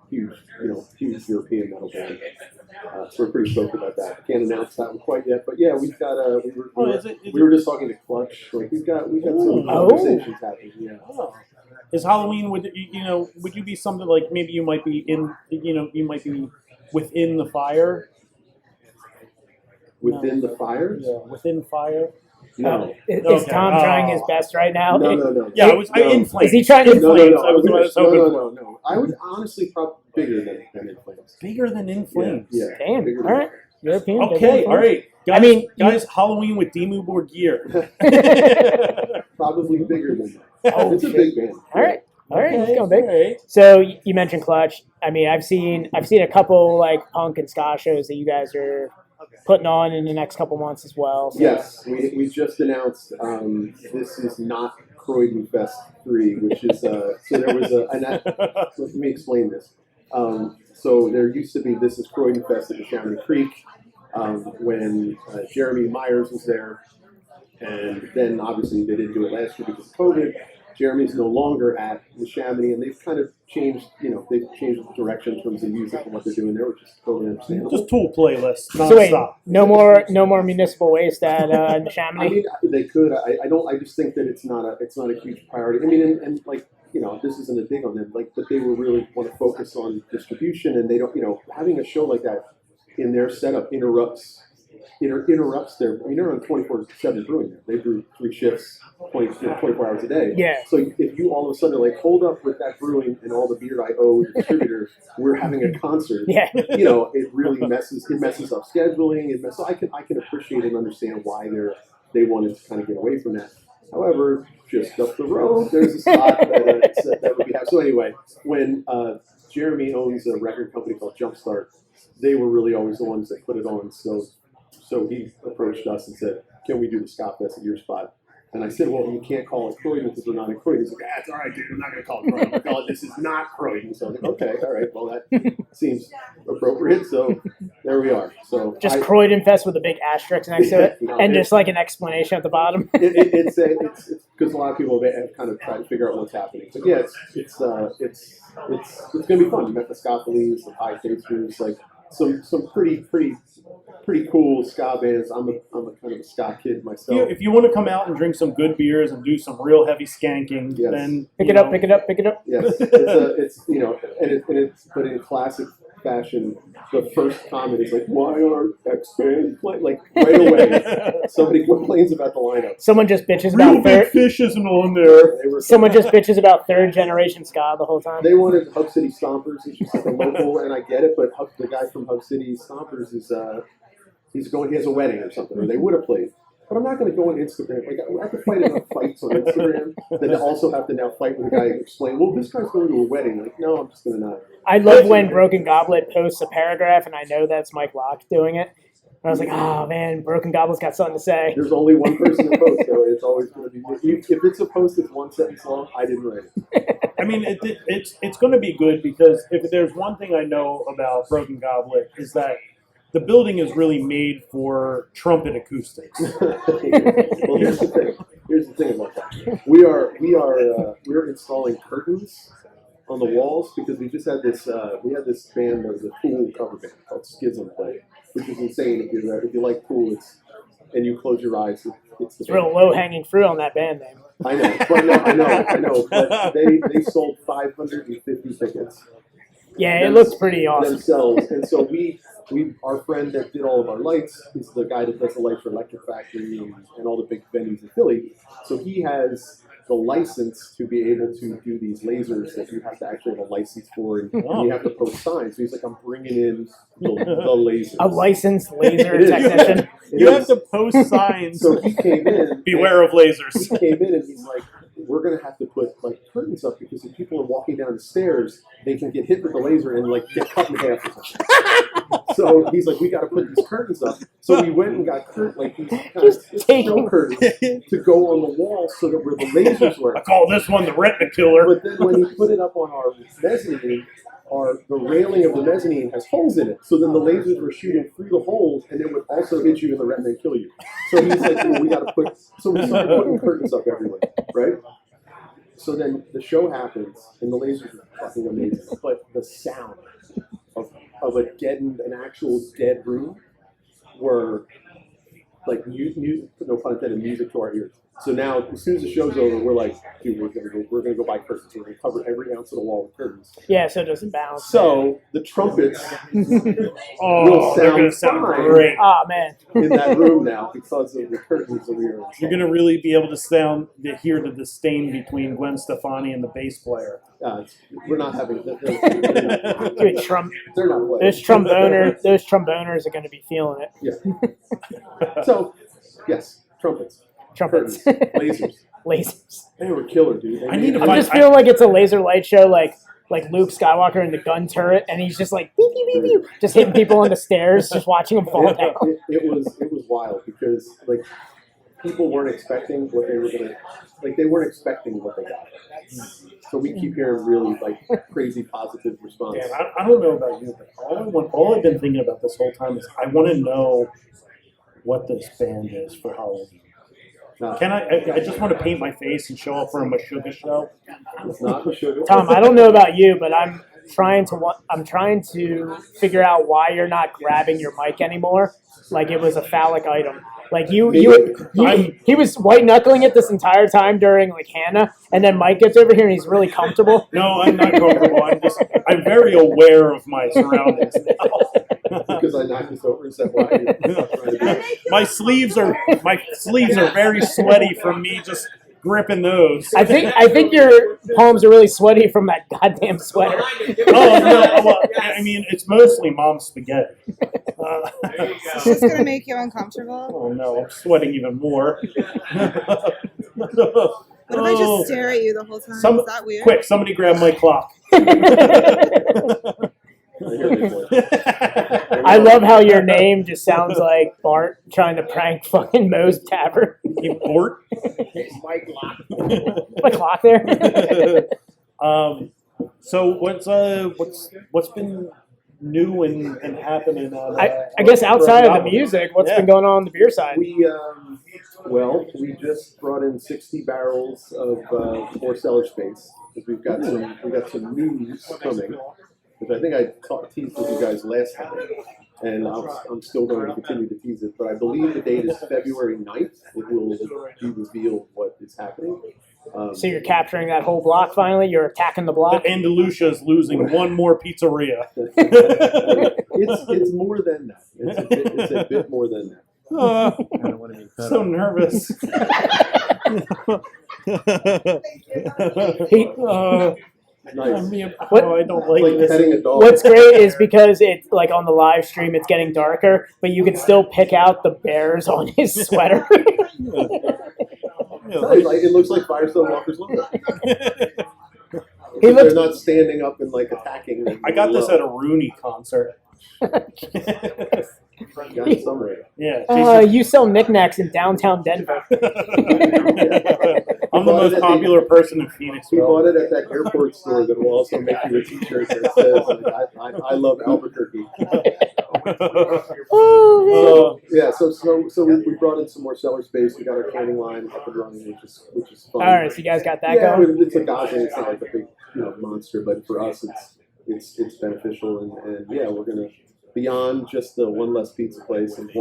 C: European metal band. So we're pretty stoked about that. Can't announce that one quite yet, but yeah, we've got we were just talking to Clutch. Like we've got some conversations happening. Yeah.
A: Oh. is Halloween? Would you be something like maybe you might be you might be within the fire?
G: Within the fire?
A: Yeah, within fire.
G: No.
B: Is
A: Okay.
B: Tom trying his best right now?
G: No.
A: Yeah, I was
G: No.
A: in flames.
B: Is he trying to?
G: No.
A: I was hoping for.
G: No. I would honestly probably bigger than In Flames.
A: Bigger than In Flames.
G: Yeah.
B: Damn.
G: Bigger
B: All right. European.
A: Okay. All right. Guys,
B: I mean,
A: guys, Halloween with Demu Borgir.
G: Probably bigger than that.
B: Oh,
G: it's a
B: shit.
G: big band.
B: All right. All right. Let's go big.
A: All right.
B: So you mentioned Clutch. I mean, I've seen a couple like punk and ska shows that you guys are putting on in the next couple months as well. So.
G: Yes, we just announced this is not Croydon Fest 3, which is so there was let me explain this. So there used to be This is Croydon Fest at the Chamonix Creek when Jeremy Myers was there, and then obviously they didn't do it last year because of COVID. Jeremy's no longer at the Chamonix, and they've kind of changed, they've changed the direction in terms of music and what they're doing there, which is totally understandable.
A: Just Tool playlists.
B: So wait,
A: nonstop.
B: no more municipal waste at the Chamonix.
G: I mean, they could. I don't. I just think that it's not a huge priority. I mean, and like this isn't a dig on them. Like, but they were really want to focus on distribution, and they don't. Having a show like that in their setup interrupts their. I mean, they're on 24/7 brewing there. They brew 3 shifts, 24 hours a day.
B: Yeah.
G: So if you all of a sudden are like, hold up with that brewing and all the beer I owe the distributor, we're having a concert.
B: Yeah.
G: It really messes up scheduling. So I can appreciate and understand why they wanted to kind of get away from that. However, just up the road, there's a spot that would be happy. So anyway, when Jeremy owns a record company called Jumpstart, they were really always the ones that put it on. So he approached us and said, "Can we do the Ska Fest at your spot?" And I said, "Well, you can't call it Croydon because we're not in Croydon." He's like, "It's all right, dude. I'm not going to call it Croydon. I'll call it This Is Not Croydon." So I was like, "Okay, all right. Well, that seems appropriate." So there we are. So
B: Just Croydon Fest with a big asterisk next to it, and just like an explanation at the bottom.
G: It's because a lot of people have kind of tried to figure out what's happening. So yeah, it's going to be fun. You met the Ska Police, the High Tasters, like some pretty cool ska bands. I'm a kind of a ska kid myself.
A: If you want to come out and drink some good beers and do some real heavy skanking,
G: Yes.
A: then
B: Pick it up.
G: Yes, but in classic fashion, the first comment is like, "Why are X bands playing?" Like right away, somebody complains about the lineup.
B: Someone just bitches
A: Real
B: about
A: Big Fish isn't on there.
B: Someone just bitches about third generation ska the whole time.
G: They wanted Hub City Stompers, which is like a local, and I get it, but the guy from Hub City Stompers is he has a wedding or something, or they would have played. But I'm not going to go on Instagram. Like, I have to fight enough fights on Instagram that I also have to now fight with a guy and explain, well, this guy's going to a wedding. Like, no, I'm just going to not.
B: I love when Broken Goblet posts a paragraph, and I know that's Mike Locke doing it. And I was like, oh, man, Broken Goblet's got something to say.
G: There's only one person to post, so it's always going to be me. If it's a post that's 1 sentence long, I didn't write it.
A: I mean, it's going to be good because if there's one thing I know about Broken Goblet is that the building is really made for trumpet acoustics.
G: Well, here's the thing about that. We're installing curtains on the walls because we just had this band that was a Pool cover band called Schism play, which is insane. If you like Pool, and you close your eyes, it's the
B: real low hanging fruit on that band name.
G: I know. But they sold 550 tickets.
B: Yeah, it looked pretty awesome.
G: Themselves, and so our friend that did all of our lights is the guy that does the lights for Electric Factory and all the big venues in Philly. So he has the license to be able to do these lasers that you have to actually have a license for, and you have to post signs. So he's like, I'm bringing in the lasers.
B: A licensed laser
G: It is.
B: technician.
A: You have to post signs.
G: So he came in.
A: Beware of lasers.
G: He came in and he's like, we're going to have to put like curtains up because if people are walking down the stairs, they can get hit with the laser and like get cut in half or something. So he's like, we got to put these curtains up. So we went and got these snow curtains to go on the wall so that where the lasers were.
A: I call this one the retina killer.
G: But then when he put it up on our mezzanine, the railing of the mezzanine has holes in it. So then the lasers were shooting through the holes and it would also hit you in the retina and kill you. So he's like, well, we got to put. So we started putting curtains up everywhere, right? So then the show happens and the lasers are fucking amazing, but the sound of an actual dead room were no pun intended, music to our ears. So now, as soon as the show's over, we're like, dude, we're gonna go buy curtains. We're gonna cover every ounce of the wall with curtains.
B: Yeah, so it doesn't bounce.
G: So the trumpets
A: Oh, they're gonna sound great.
B: Oh man.
G: in that room now because of the curtains that we are.
A: You're gonna really be able to hear the disdain between Gwen Stefani and the bass player.
G: We're not having. They're
B: Dude,
G: they're not playing.
B: those tromboners are going to be feeling it.
G: Yeah. So, yes, trumpets,
B: Trumpets.
G: lasers.
B: Lasers.
G: They were killer, dude.
A: I need to
B: I'm just feeling like it's a laser light show, like Luke Skywalker in the gun turret, and he's just like beep, beep, beep, beep, just hitting people on the stairs, just watching them fall down.
G: It was wild because like people weren't expecting what they were gonna they weren't expecting what they got. So we keep hearing really like crazy positive response.
A: Dan, I don't know about you, but all I've been thinking about this whole time is I want to know what this band is for Halloween. Can I just want to paint my face and show up for a Meshuggah show.
G: It's not Meshuggah.
B: Tom, I don't know about you, but I'm trying to figure out why you're not grabbing your mic anymore, like it was a phallic item. Like he was white knuckling it this entire time during like Hannah, and then Mike gets over here and he's really comfortable.
A: No, I'm not comfortable. I'm very aware of my surroundings now.
G: Because I knocked this over and said, "Why?"
A: My sleeves are very sweaty from me just gripping those.
B: I think your palms are really sweaty from that goddamn sweater.
A: Oh no! Well, I mean, it's mostly mom's spaghetti.
H: Is this gonna make you uncomfortable?
A: Oh no! I'm sweating even more.
H: What if I just stare at you the whole time? Is that weird?
A: Quick! Somebody grab my clock.
B: I love how your name just sounds like Bart trying to prank fucking Moe's Tavern.
A: Hey, Bart.
F: My clock.
B: My clock there.
A: So what's been new and happening?
B: I guess outside of the music, what's been going on the beer side?
G: We just brought in 60 barrels of more cellar space because we've got some news coming, which I think I teased with you guys last time, and I'm still going to continue to tease it. But I believe the date is February 9th. It will be revealed what is happening.
B: So you're capturing that whole block finally? You're attacking the block?
A: Andalusia is losing one more pizzeria.
G: It's more than that. It's a bit more than that.
A: I don't want to be so nervous.
G: Nice.
A: I don't like
G: Like
A: this.
G: petting a dog.
B: What's great is because it's like on the live stream, it's getting darker, but you can still pick out the bears on his sweater.
G: It looks like Firestone Walker's logo.
B: He looks.
G: They're not standing up and like attacking them.
A: I got this at a Rooney concert.
G: Got it somewhere.
A: Yeah.
B: You sell knickknacks in downtown Denver.
A: I'm the most popular person in Phoenix.
G: We bought it at that airport store that will also make you a T-shirt that says "I love Albuquerque." Yeah, so we brought in some more cellar space. We got our canning line up and running, which is fun.
B: All right, so you guys got that
G: Yeah,
B: going.
G: it's a gazing. It's not like a big monster, but for us, it's beneficial, and yeah, we're gonna. Beyond just the one less pizza place and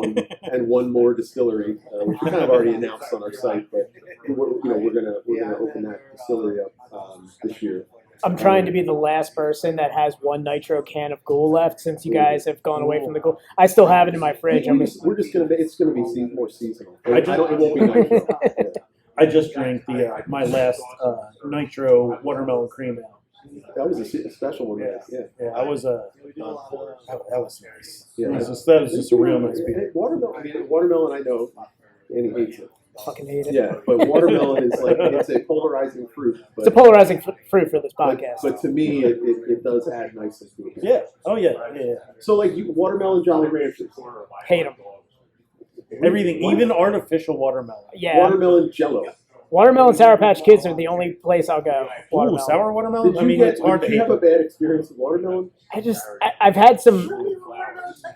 G: one more distillery, which we kind of already announced on our site, but we're gonna open that distillery up this year.
B: I'm trying to be the last person that has one nitro can of Ghoul left since you guys have gone away from the Ghoul. I still have it in my fridge.
G: It's gonna be more seasonal. It won't be nitro. Yeah.
A: I just drank my last nitro watermelon cream ale.
G: That was a special one. Yeah.
A: That was nice.
G: Yeah,
A: that was just a real nice beer.
G: Watermelon, I know, and he hates it.
B: Fucking hate it.
G: Yeah, but watermelon is like it's a polarizing fruit. But,
B: It's a polarizing fruit for this podcast.
G: But to me, it does add nicely to it.
A: Yeah. Oh yeah.
G: So like watermelon Jolly Ranchers,
B: Hate them.
A: Everything, even artificial watermelon.
B: Yeah.
G: watermelon Jello.
B: Watermelon Sour Patch Kids are the only place I'll go.
A: Ooh,
B: Watermelon.
A: sour watermelon.
G: Did
A: It's hard to
G: you have
A: hate.
G: a bad experience with watermelon?
B: I've had some.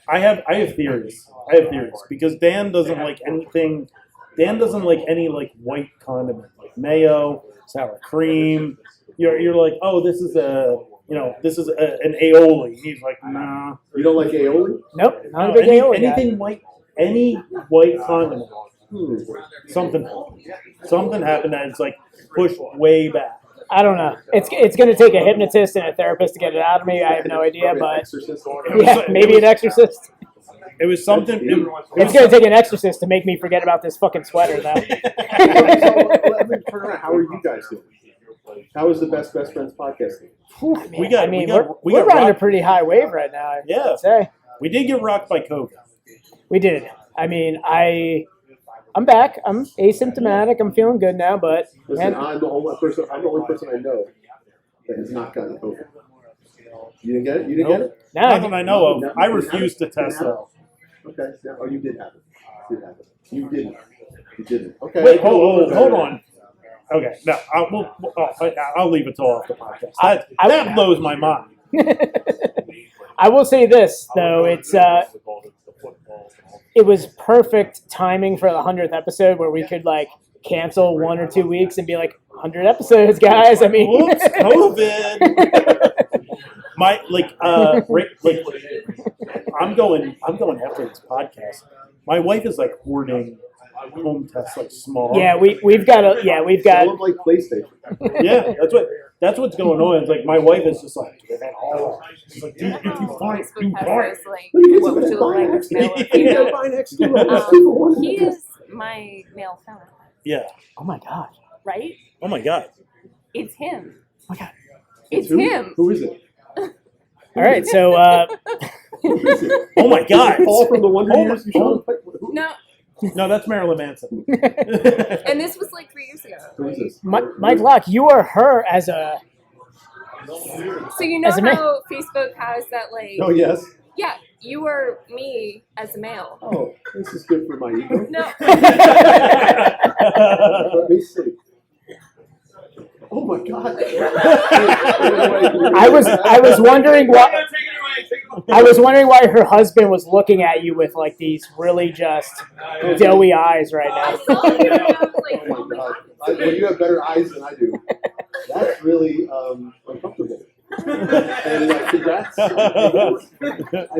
A: I have theories. Because Dan doesn't like anything. Dan doesn't like any like white condiment like mayo, sour cream. You're like, oh, this is an aioli. He's like, nah.
G: You don't like aioli?
B: Nope, not a big aioli guy.
A: Anything white. any white condiment on, something happened that it's like pushed way back.
B: I don't know. It's going to take a hypnotist and a therapist to get it out of me. I have no idea, but yeah, maybe an exorcist.
A: It was something.
B: It's going to take an exorcist to make me forget about this fucking sweater, though.
G: How are you guys doing? How is the Best Friends podcast?
B: We're riding a pretty high wave right now.
A: Yeah.
B: I'd say.
A: We did get rocked by COVID.
B: We did. I mean, I'm back. I'm asymptomatic. I'm feeling good now, but
G: listen, I'm the only person I know that has not gotten COVID. You didn't get it? You didn't get it?
B: No.
A: Not that I know of. I refuse to test though.
G: Okay. Oh, you did have it. You didn't. You didn't. Okay.
A: Wait, hold on. Okay, no, I'll leave it till off the podcast. That blows my mind.
B: I will say this though, it was perfect timing for the 100th episode where we could like cancel 1 or 2 weeks and be like 100 episodes, guys. I mean,
A: whoops, COVID. I'm going after this podcast. My wife is like hoarding home tests like small.
B: Yeah, we've got.
G: They look like PlayStation.
A: Yeah, that's what's going on. It's like my wife is just like, she's like, dude, if you find, you buy it.
I: What would you look like with male or female? He is my male counterpart.
A: Yeah.
B: Oh my god.
I: Right?
A: Oh my god.
I: It's him.
B: Oh my god.
I: It's him.
G: Who is it?
B: All right, so.
A: Oh my god.
G: All from the Wonder Years.
I: No.
A: No, that's Marilyn Manson.
I: And this was like 3 years ago.
G: Who is this?
B: Mike Locke, you are her as a.
I: So you know how Facebook has that like.
G: Oh yes.
I: Yeah, you are me as a male.
G: Oh, this is good for my ego.
I: No.
G: Let me see. Oh my god.
B: I was wondering why. I was wondering why her husband was looking at you with like these really just doughy eyes right now.
I: I saw you and I was like,
G: Oh my god. Well, you have better eyes than I do. That's really uncomfortable. And congrats. I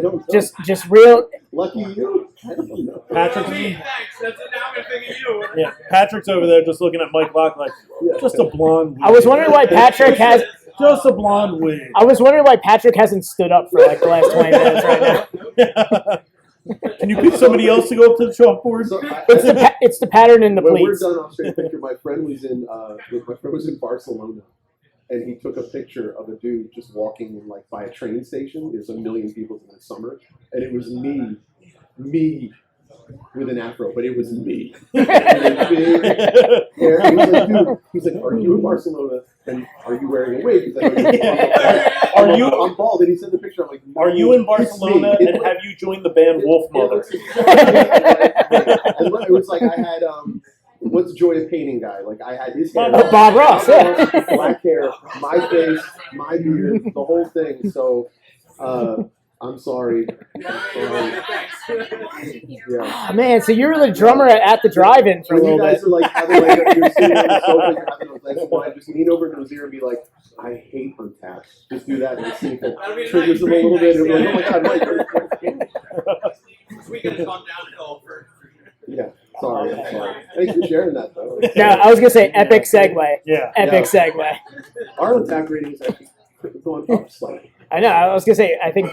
G: don't know.
B: Just real.
G: Lucky you. I don't know.
A: Yeah, Patrick's over there just looking at Mike Locke like, just a blonde wig.
B: I was wondering why Patrick has.
A: Just a blonde wig.
B: I was wondering why Patrick hasn't stood up for like the last 20 minutes right now.
A: Can you pick somebody else to go up to the chalkboard?
G: So
B: It's the pattern in the
G: when we're
B: pleats.
G: done, I'll show you a picture. My friend was in Barcelona, and he took a picture of a dude just walking like by a train station. There's 1 million people in the summer, and it was me with an afro, but it was me. And a big hair. He was like, dude, he's like, are you in Barcelona? And are you wearing a wig?
A: Are you?
G: I'm bald. And he sent the picture. I'm like, no,
A: Are you in Barcelona
G: it's me.
A: and have you joined the band Wolf Mother?
G: And it was like I had what's Joy of Painting guy? Like I had his hair,
B: Bob Ross, yeah.
G: black hair, my face, my beard, the whole thing. So I'm sorry. Yeah.
B: Oh, man, so you were the drummer at the drive-in for a
G: When you
B: little
G: guys
B: bit.
G: are like having like you're sitting on the sofa, you're having a glass of wine, just lean over to his ear and be like, I hate Untapped. Just do that and see if it triggers him a little bit. And be like, oh my god, Mike.
F: We could have gone downhill for.
G: Yeah, sorry, I'm sorry. Thanks for sharing that though.
B: No, I was gonna say epic segue.
A: Yeah.
B: Epic segue.
G: Our Untapped rating is actually going up slightly.
B: I know. I was gonna say. I think.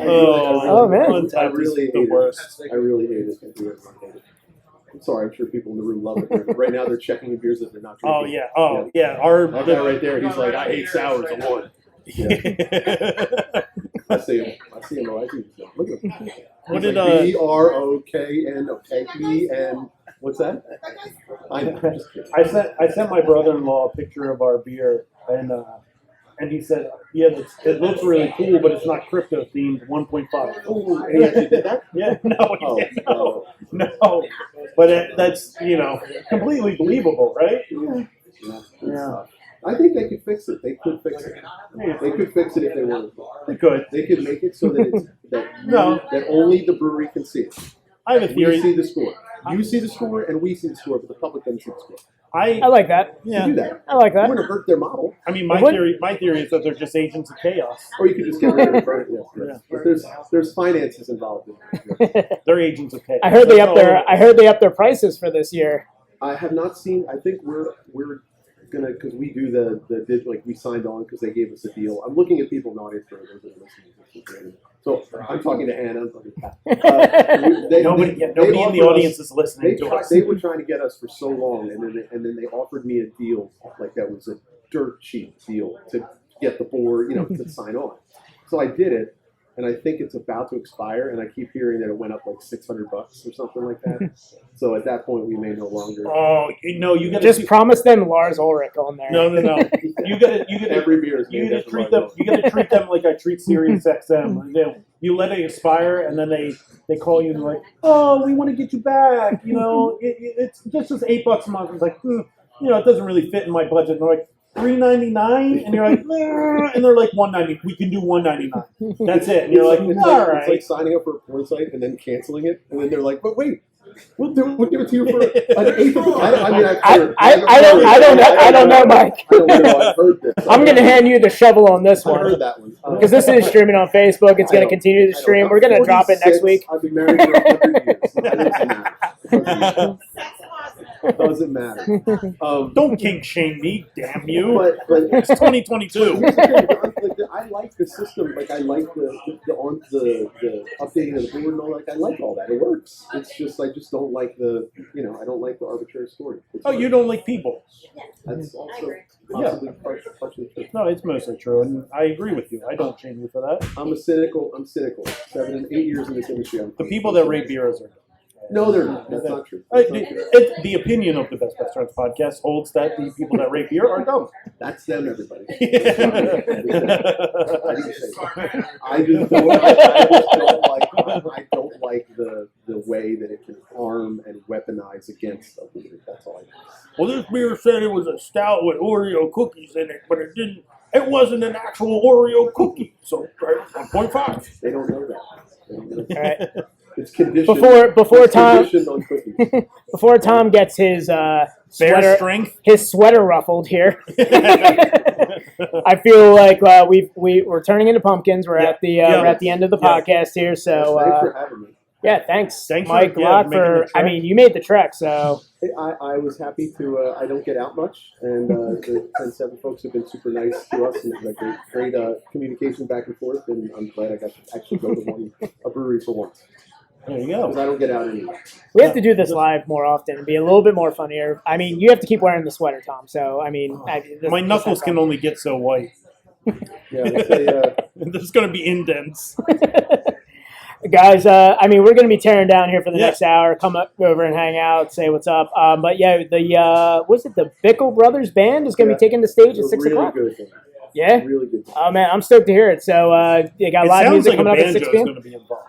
B: Oh, man.
G: I
A: Untapped
G: really
A: is
G: hate
A: the
G: it.
A: worst.
G: I really hate it. I'm sorry. I'm sure people in the room love it. Right now, they're checking the beers that they're not drinking.
A: Oh yeah. Oh yeah. Our
G: That guy right there, he's like, I hate sours. I want. Yeah. I see him. I see him. Look at him.
A: What
G: He's
A: did
G: like BROKN. What's that? I'm just kidding.
A: I sent my brother-in-law a picture of our beer and he said, yeah, it looks really cool, but it's not crypto themed. 1.5.
G: Oh, and he actually did that?
A: Yeah. No. But that's completely believable, right? Yeah.
G: I think they could fix it. They could fix it. They could fix it if they wanted to.
A: They could.
G: They could make it so that it's that
A: No.
G: that only the brewery can see it.
A: I have a
G: We
A: theory.
G: see the score. You see the score, and we see the score, but the public doesn't see the score.
B: I like that.
G: You
A: Yeah.
G: do that.
B: I like
G: You
B: that.
G: want to hurt their model,
A: I mean,
B: It would-
A: my theory is that they're just agents of chaos.
G: or you could just get rid of it. Right? Yes, yes.
A: Yeah.
G: But there's finances involved in it.
A: They're agents of chaos.
B: I heard they
A: That's
B: up their
A: all-
B: I heard they up their prices for this year.
G: I have not seen. I think we're gonna, because we do the digital, like we signed on because they gave us a deal. I'm looking at people in the audience for those that are listening. So I'm talking to Hannah. I'm talking to Pat.
A: Nobody in the
G: offered
A: audience is
G: us,
A: listening to us.
G: they were trying to get us for so long, and then they offered me a deal like that was a dirt cheap deal to get the board, to sign on. So I did it, and I think it's about to expire, and I keep hearing that it went up like $600 or something like that. So at that point, we may no longer.
A: Oh no, you gotta
B: Just promise them Lars Ulrich on there.
A: no. You gotta
G: Every beer is
A: you
G: made
A: gotta
G: after
A: treat
G: Ryan
A: them. You gotta treat them like I treat Sirius XM. You let it expire, and then they call you and they're like, oh, we want to get you back. It's just $8 a month. It's like, it doesn't really fit in my budget. And they're like, $3.99, and you're like, nah. And they're like $1.90. We can do $1.99. That's it. And you're like,
G: it's
A: all
G: like,
A: right.
G: It's like signing up for a porn site and then canceling it, and then they're like, but wait. We'll give it to you for an eighth of the.
B: I don't know, Mike.
G: I don't know. I've heard this.
B: I'm gonna hand you the shovel on this
G: I
B: one
G: heard that one.
B: because this is streaming on Facebook. It's
G: I
B: gonna
G: don't-
B: continue to
G: I don't
B: stream.
G: know.
B: We're gonna drop it next
G: 46,
B: week.
G: I've been married for 100 years. It doesn't matter.
A: Don't kink shame me, damn you.
G: But
A: It's 2022.
G: here's the thing, I like the system. Like I like the updating of the board and all. Like I like all that. It works. It's just I just don't like the I don't like the arbitrary scoring.
A: Oh, you don't like people.
G: That's also possibly partially true.
A: No, it's mostly true, and I agree with you. I don't shame you for that.
G: I'm cynical. 7 and 8 years in this industry.
A: The people that rate beers are.
G: No, they're not. That's not true. That's not true.
A: The opinion of the Best Restaurants podcast holds that the people that rate beer are dumb.
G: That's them, everybody.
A: I
G: I just don't like the way that it can harm and weaponize against a leader. That's all I know.
A: Well, this beer said it was a stout with Oreo cookies in it, but it didn't. It wasn't an actual Oreo cookie, so 1.5.
G: They don't know that. They don't know that.
B: All right.
G: It's conditioned.
B: Before
G: it's
B: Tom
G: conditioned on cookies.
B: before Tom gets his
A: Bear
B: sweater
A: strength.
B: ruffled here. I feel like we're turning into pumpkins. We're at the we're at the end of the podcast here. So
G: Thanks for having me.
B: yeah, thanks
A: Thanks
B: Mike
A: for,
B: a lot
A: making
B: for.
A: the
B: I
A: trek.
B: mean, you made the trek, so
G: I was happy to. I don't get out much, and the 10-7 folks have been super nice to us, and like great communication back and forth. And I'm glad I got to actually go to a brewery for once
A: There you
G: because
A: go.
G: I don't get out anymore.
B: we have to do this live more often and be a little bit more funnier. I mean, you have to keep wearing the sweater, Tom. So I mean,
A: My knuckles can only get so white.
G: Yeah, they say,
A: There's going to be indents.
B: Guys, I mean, we're going to be tearing down here for the
A: Yeah.
B: next hour. Come up over and hang out, say what's up. But yeah, the Bickle Brothers Band is going to
G: Yeah.
B: be taking the stage
G: they're
B: at 6
G: really
B: o'clock.
G: good. Thing.
B: Yeah?
G: Really good. Thing.
B: Oh, man, I'm stoked to hear it. So you got
A: It
B: live
A: sounds
B: music
A: like a
B: coming up at
A: banjo
B: 6
A: is
B: p.m.?
A: going to be involved.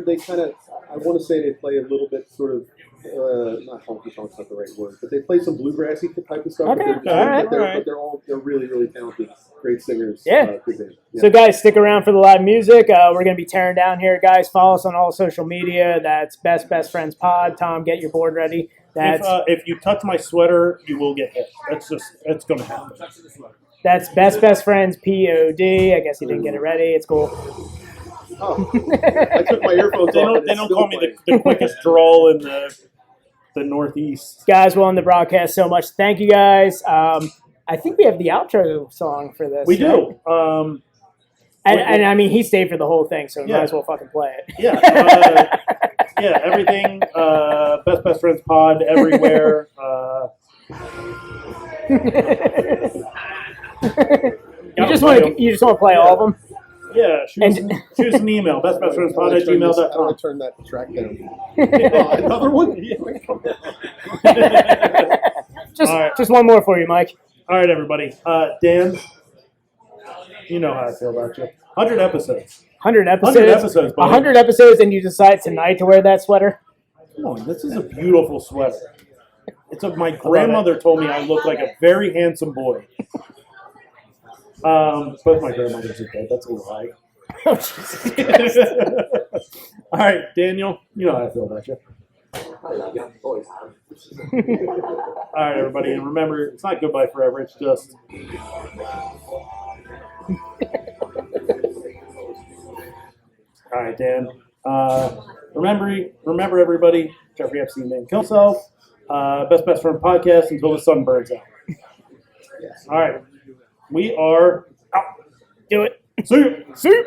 G: They kind of. I want to say they play a little bit sort of. Not honky tonk's not the right word, but they play some bluegrassy type of stuff.
B: Okay,
G: but they're,
B: all right,
G: but they're really really talented, great singers.
B: Yeah.
G: Good band. Yeah.
B: So, guys, stick around for the live music. We're going to be tearing down here. Guys, follow us on all social media. That's Best Friends Pod. Tom, get your board ready. That's
A: If you touch my sweater, you will get hit. That's going to happen.
B: that's Best Friends POD. I guess you didn't get it ready. It's cool.
G: Oh, I took my earphones
A: They
G: off.
A: don't,
G: and
A: they
G: it's
A: don't
G: still
A: call me
G: playing.
A: the quickest drawl in the Northeast.
B: Guys, we're on the broadcast so much. Thank you, guys. I think we have the outro song for this.
A: We
B: right?
A: do.
B: And I mean, he stayed for the whole thing, so we
A: Yeah.
B: might as well fucking play it.
A: Yeah. Yeah, everything. Best Friends Pod everywhere.
B: You just want to play all of them.
A: Yeah, shoot us an email. bestfriendspod@gmail.com.
G: How do I turn that track down? Another one?
B: Just
A: All right.
B: just one more for you, Mike.
A: All right, everybody. Dan, you know how I feel about you. 100 episodes.
B: 100 episodes.
A: 100 episodes, buddy.
B: 100 episodes, and you decide tonight to wear that sweater.
A: Come on, this is a beautiful sweater. My grandmother told me I look like a very handsome boy. Both my grandmothers are dead. That's a lie.
B: Oh, Jesus.
A: All right, Daniel, you know how I feel about you.
G: Always have.
A: All right, everybody, and remember, it's not goodbye forever. It's just. All right, Dan. Remember, everybody. Jeffrey Epstein didn't kill himself. Best friend podcast until the sun burns out. All right, we are out.
B: Do it.
A: See you.
B: See you.